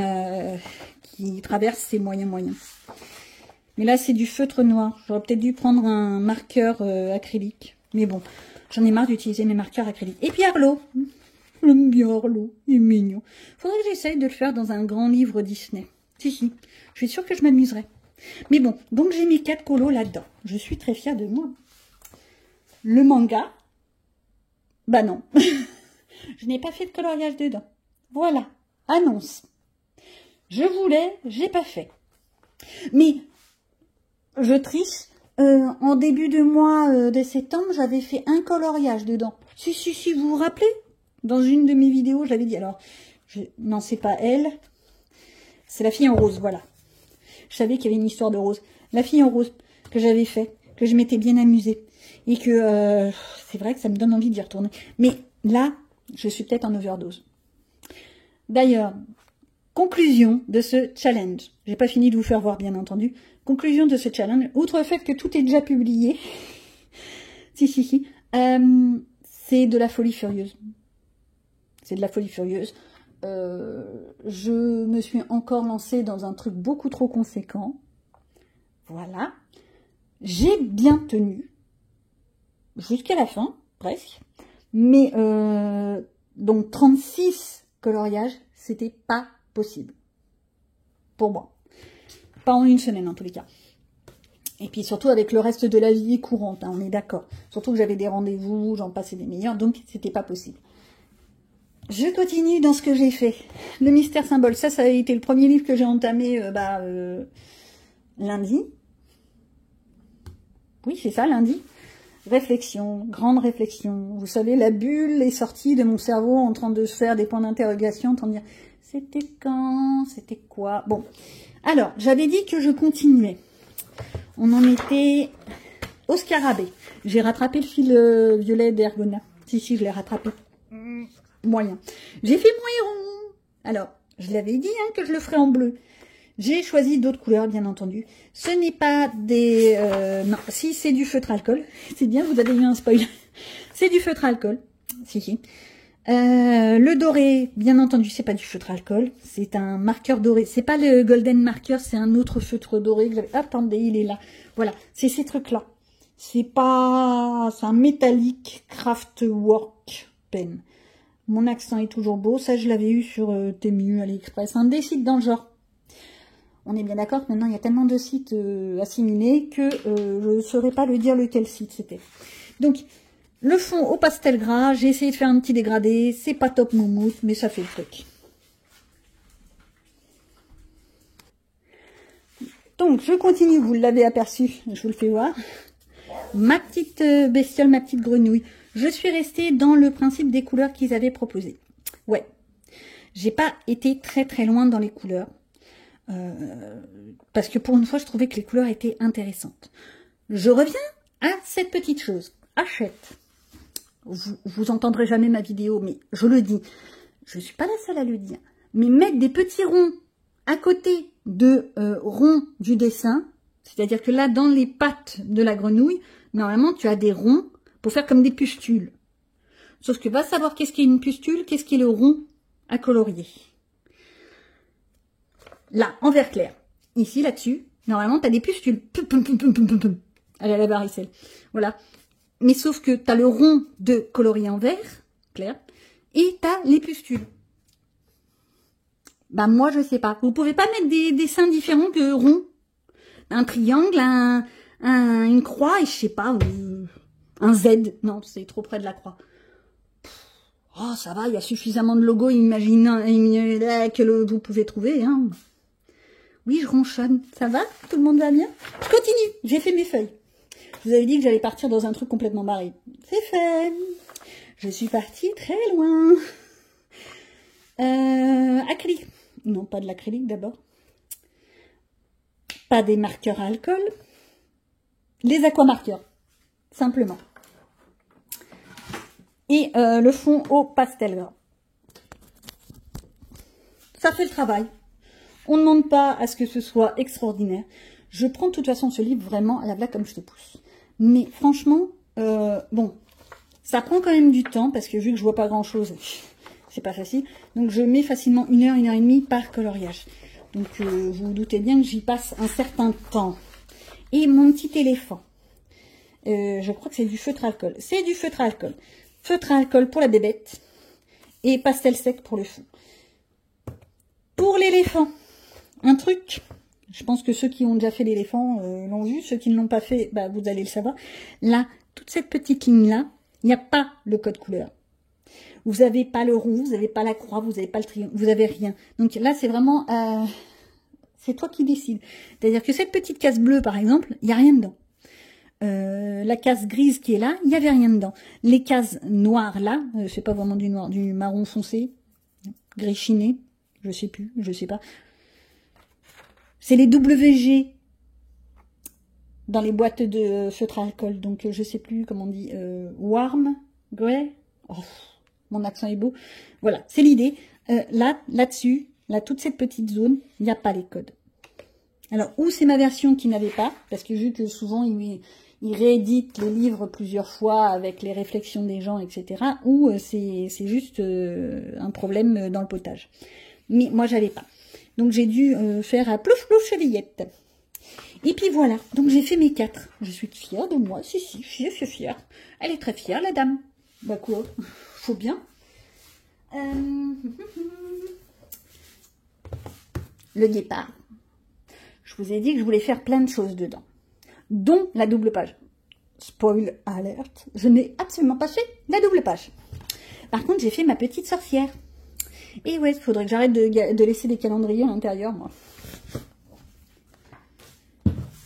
traverse, c'est moyen. Mais là, c'est du feutre noir. J'aurais peut-être dû prendre un marqueur acrylique. Mais bon, j'en ai marre d'utiliser mes marqueurs acryliques. Et puis Arlo. J'aime bien Arlo. Il est mignon. Faudrait que j'essaye de le faire dans un grand livre Disney. Si. Je suis sûre que je m'amuserai. Mais bon, donc j'ai mis 4 colos là-dedans. Je suis très fière de moi. Le manga, bah non, je n'ai pas fait de coloriage dedans. Voilà, annonce. Je voulais, j'ai pas fait. Mais je triche. En début de mois de septembre, j'avais fait un coloriage dedans. Si, vous vous rappelez? Dans une de mes vidéos, j'avais dit, alors, non, c'est pas elle. C'est la fille en rose, voilà. Je savais qu'il y avait une histoire de rose. La fille en rose que j'avais fait, que je m'étais bien amusée. Et que c'est vrai que ça me donne envie d'y retourner. Mais là, je suis peut-être en overdose. D'ailleurs, conclusion de ce challenge. J'ai pas fini de vous faire voir, bien entendu. Conclusion de ce challenge. Outre le fait que tout est déjà publié. si. C'est de la folie furieuse. C'est de la folie furieuse. Je me suis encore lancée dans un truc beaucoup trop conséquent. Voilà. J'ai bien tenu. Jusqu'à la fin, presque. Mais, donc 36 coloriages, c'était pas possible. Pour moi. Pas en une semaine, en tous les cas. Et puis surtout avec le reste de la vie courante, hein, on est d'accord. Surtout que j'avais des rendez-vous, j'en passais des meilleurs, donc c'était pas possible. Je continue dans ce que j'ai fait. Le mystère symbole, ça a été le premier livre que j'ai entamé lundi. Oui, c'est ça, lundi. Réflexion, grande réflexion. Vous savez, la bulle est sortie de mon cerveau en train de se faire des points d'interrogation, en train de dire, c'était quand, c'était quoi. Bon, alors, j'avais dit que je continuais. On en était au scarabée. J'ai rattrapé le fil violet d'Ergona. Si, je l'ai rattrapé. Moyen. J'ai fait moyen rond. Alors, je l'avais dit que je le ferais en bleu. J'ai choisi d'autres couleurs, bien entendu. Ce n'est pas des... non, si, c'est du feutre alcool. C'est bien, vous avez eu un spoil. C'est du feutre alcool. Si. Le doré, bien entendu, c'est pas du feutre alcool. C'est un marqueur doré. C'est pas le golden marker, c'est un autre feutre doré que j'avais... Attendez, il est là. Voilà, c'est ces trucs-là. C'est pas... C'est un métallique Craftwork pen. Mon accent est toujours beau. Ça, je l'avais eu sur Temu, AliExpress. Un des sites dans le genre. On est bien d'accord que maintenant, il y a tellement de sites assimilés que je ne saurais pas le dire lequel site c'était. Donc, le fond au pastel gras. J'ai essayé de faire un petit dégradé. C'est pas top moumoute, mais ça fait le truc. Donc, je continue. Vous l'avez aperçu. Je vous le fais voir. Ma petite bestiole, ma petite grenouille. Je suis restée dans le principe des couleurs qu'ils avaient proposées. Ouais. J'ai pas été très très loin dans les couleurs. Parce que pour une fois, je trouvais que les couleurs étaient intéressantes. Je reviens à cette petite chose. Achète. Vous entendrez jamais ma vidéo, mais je le dis. Je suis pas la seule à le dire. Mais mettre des petits ronds à côté de ronds du dessin, c'est-à-dire que là, dans les pattes de la grenouille, normalement, tu as des ronds pour faire comme des pustules. Sauf que va savoir qu'est-ce qu'est une pustule, qu'est-ce qu'est le rond à colorier. Là, en vert clair. Ici, là-dessus, normalement, tu as des pustules. Elle a la varicelle. Voilà. Mais sauf que tu as le rond de colorier en vert clair et tu as les pustules. Ben, moi, je sais pas. Vous pouvez pas mettre des dessins différents que ronds. Un triangle, une croix et je sais pas, un Z. Non, c'est trop près de la croix. Oh, ça va, il y a suffisamment de logos que vous pouvez trouver. Hein. Oui, je ronchonne. Ça va? Tout le monde va bien? Je continue. J'ai fait mes feuilles. Je vous avais dit que j'allais partir dans un truc complètement barré. C'est fait. Je suis partie très loin. Acrylique. Non, pas de l'acrylique d'abord. Pas des marqueurs à alcool. Les aquamarqueurs. Simplement. Et le fond au pastel gras. Ça fait le travail. On ne demande pas à ce que ce soit extraordinaire. Je prends de toute façon ce livre vraiment à la blague comme je te pousse. Mais franchement, bon, ça prend quand même du temps parce que vu que je vois pas grand chose, c'est pas facile. Donc je mets facilement 1 heure, 1 heure et demie par coloriage. Donc vous vous doutez bien que j'y passe un certain temps. Et mon petit éléphant, je crois que c'est du feutre alcool. C'est du feutre alcool. Feutre alcool pour la bébête et pastel sec pour le fond. Pour l'éléphant, un truc, je pense que ceux qui ont déjà fait l'éléphant l'ont vu, ceux qui ne l'ont pas fait, bah, vous allez le savoir. Là, toute cette petite ligne-là, il n'y a pas le code couleur. Vous n'avez pas le rond, vous n'avez pas la croix, vous n'avez pas le triangle, vous n'avez rien. Donc là, c'est vraiment... c'est toi qui décides. C'est-à-dire que cette petite case bleue, par exemple, il n'y a rien dedans. La case grise qui est là, il n'y avait rien dedans. Les cases noires là, c'est pas vraiment du noir, du marron foncé, gris chiné, je sais plus, je sais pas. C'est les WG dans les boîtes de feutre à alcool, donc je sais plus comment on dit, warm, grey. Oh, mon accent est beau. Voilà, c'est l'idée. Là-dessus, là, toute cette petite zone, il n'y a pas les codes. Alors, ou c'est ma version qui n'avait pas, parce que vu que souvent, il réédite les livres plusieurs fois avec les réflexions des gens, etc. Ou c'est juste un problème dans le potage. Mais moi, j'avais pas. Donc, j'ai dû faire un plouf plouf chevillette. Et puis voilà. Donc, j'ai fait mes 4. Je suis fière de moi. Si, je suis fière. Elle est très fière, la dame. Bah quoi, faut bien. Le guépard. Je vous ai dit que je voulais faire plein de choses dedans, dont la double page. Spoil alert, je n'ai absolument pas fait la double page. Par contre, j'ai fait ma petite sorcière. Et ouais, il faudrait que j'arrête de laisser des calendriers à l'intérieur, moi.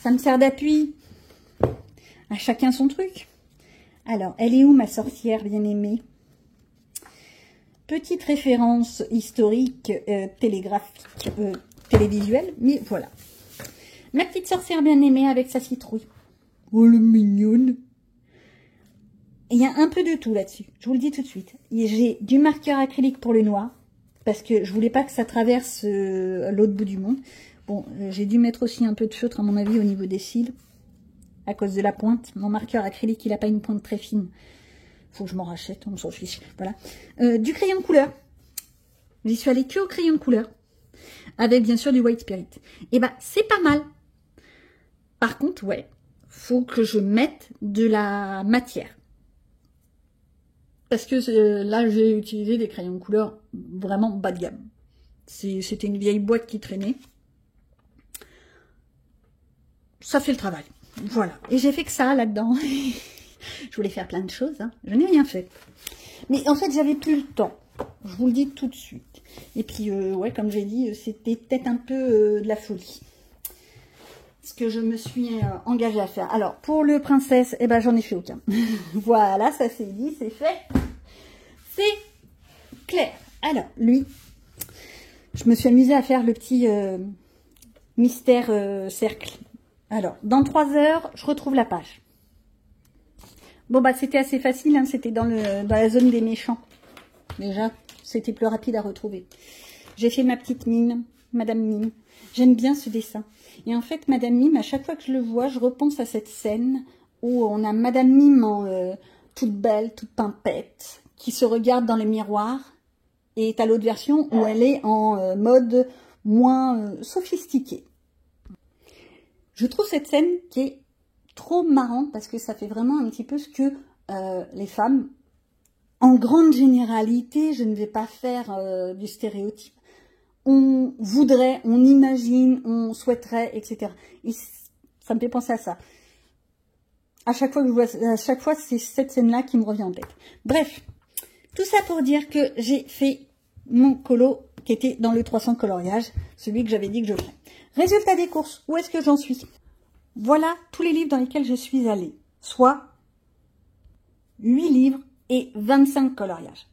Ça me sert d'appui. À chacun son truc. Alors, elle est où ma sorcière bien-aimée? Petite référence historique, télégraphique, télévisuelle, mais voilà. Ma petite sorcière bien-aimée avec sa citrouille. Oh, le mignonne. Il y a un peu de tout là-dessus, je vous le dis tout de suite. J'ai du marqueur acrylique pour le noir, parce que je voulais pas que ça traverse l'autre bout du monde. Bon, j'ai dû mettre aussi un peu de feutre, à mon avis, au niveau des cils, à cause de la pointe. Mon marqueur acrylique, il n'a pas une pointe très fine. Faut que je m'en rachète, on s'en fiche. Voilà. Du crayon couleur. J'y suis allée que au crayon couleur. Avec, bien sûr, du white spirit. Et bah, c'est pas mal. Par contre, ouais, faut que je mette de la matière. Parce que là, j'ai utilisé des crayons de couleur vraiment bas de gamme. C'était une vieille boîte qui traînait. Ça fait le travail. Voilà. Et j'ai fait que ça là-dedans. Je voulais faire plein de choses. Hein. Je n'ai rien fait. Mais en fait, j'avais plus le temps. Je vous le dis tout de suite. Et puis, ouais, comme j'ai dit, c'était peut-être un peu de la folie. Ce que je me suis engagée à faire. Alors, pour le princesse, eh ben, j'en ai fait aucun. Voilà, ça c'est dit, c'est fait. C'est clair. Alors, lui, je me suis amusée à faire le petit mystère cercle. Alors, dans 3 heures, je retrouve la page. Bon, bah, c'était assez facile, hein, c'était dans la zone des méchants. Déjà, c'était plus rapide à retrouver. J'ai fait ma petite mime, Madame Mime. J'aime bien ce dessin. Et en fait, Madame Mime, à chaque fois que je le vois, je repense à cette scène où on a Madame Mime en toute belle, toute pimpette, qui se regarde dans le miroir. Et t'as l'autre version où elle est en mode moins sophistiqué. Je trouve cette scène qui est trop marrante parce que ça fait vraiment un petit peu ce que les femmes, en grande généralité, je ne vais pas faire du stéréotype, on voudrait, on imagine, on souhaiterait, etc. Et ça me fait penser à ça. À chaque fois, c'est cette scène-là qui me revient en tête. Bref, tout ça pour dire que j'ai fait mon colo qui était dans le 300 coloriage, celui que j'avais dit que je ferais. Résultat des courses, où est-ce que j'en suis? Voilà tous les livres dans lesquels je suis allée, soit 8 livres et 25 coloriages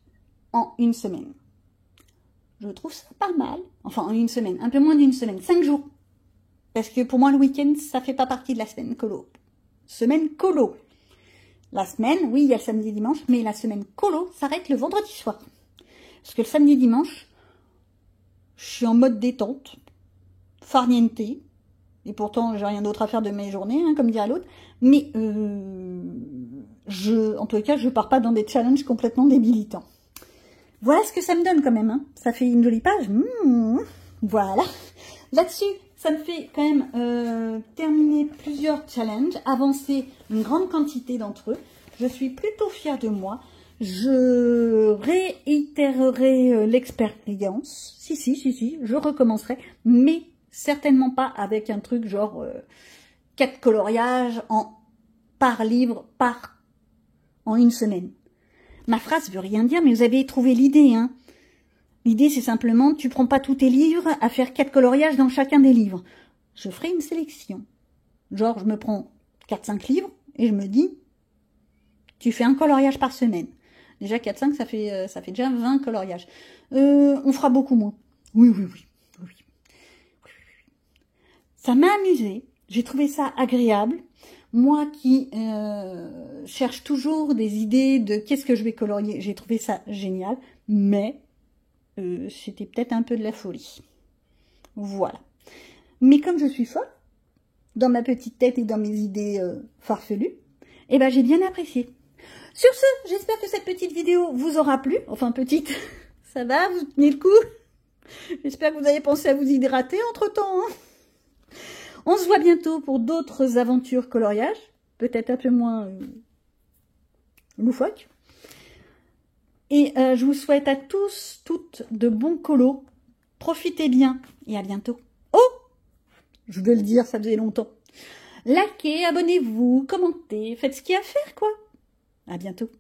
en une semaine. Je trouve ça pas mal, enfin en une semaine, un peu moins d'une semaine, 5 jours. Parce que pour moi le week-end, ça fait pas partie de la semaine colo. Semaine colo. La semaine, oui, il y a le samedi et dimanche, mais la semaine colo s'arrête le vendredi soir. Parce que le samedi et dimanche, je suis en mode détente, farniente, et pourtant j'ai rien d'autre à faire de mes journées, hein, comme dirait l'autre, mais en tout cas, je pars pas dans des challenges complètement débilitants. Voilà ce que ça me donne quand même, hein. Ça fait une jolie page, voilà. Là-dessus, ça me fait quand même terminer plusieurs challenges, avancer une grande quantité d'entre eux. Je suis plutôt fière de moi. Je réitérerai l'expérience. Si, je recommencerai, mais certainement pas avec un truc genre 4 coloriages par livre, en une semaine. Ma phrase veut rien dire, mais vous avez trouvé l'idée, hein. L'idée, c'est simplement, tu prends pas tous tes livres à faire 4 coloriages dans chacun des livres. Je ferai une sélection. Genre, je me prends 4-5 livres et je me dis, tu fais un coloriage par semaine. Déjà, 4-5, ça fait déjà 20 coloriages. On fera beaucoup moins. Oui. Ça m'a amusé. J'ai trouvé ça agréable. Moi qui cherche toujours des idées de qu'est-ce que je vais colorier, j'ai trouvé ça génial. Mais c'était peut-être un peu de la folie. Voilà. Mais comme je suis folle, dans ma petite tête et dans mes idées farfelues, eh ben j'ai bien apprécié. Sur ce, j'espère que cette petite vidéo vous aura plu. Enfin, petite, ça va, vous tenez le coup. J'espère que vous avez pensé à vous hydrater entre-temps. Hein. On se voit bientôt pour d'autres aventures coloriage. Peut-être un peu moins loufoques. Et je vous souhaite à tous, toutes, de bons colos. Profitez bien et à bientôt. Oh! Je vais le dire, ça faisait longtemps. Likez, abonnez-vous, commentez, faites ce qu'il y a à faire, quoi. À bientôt.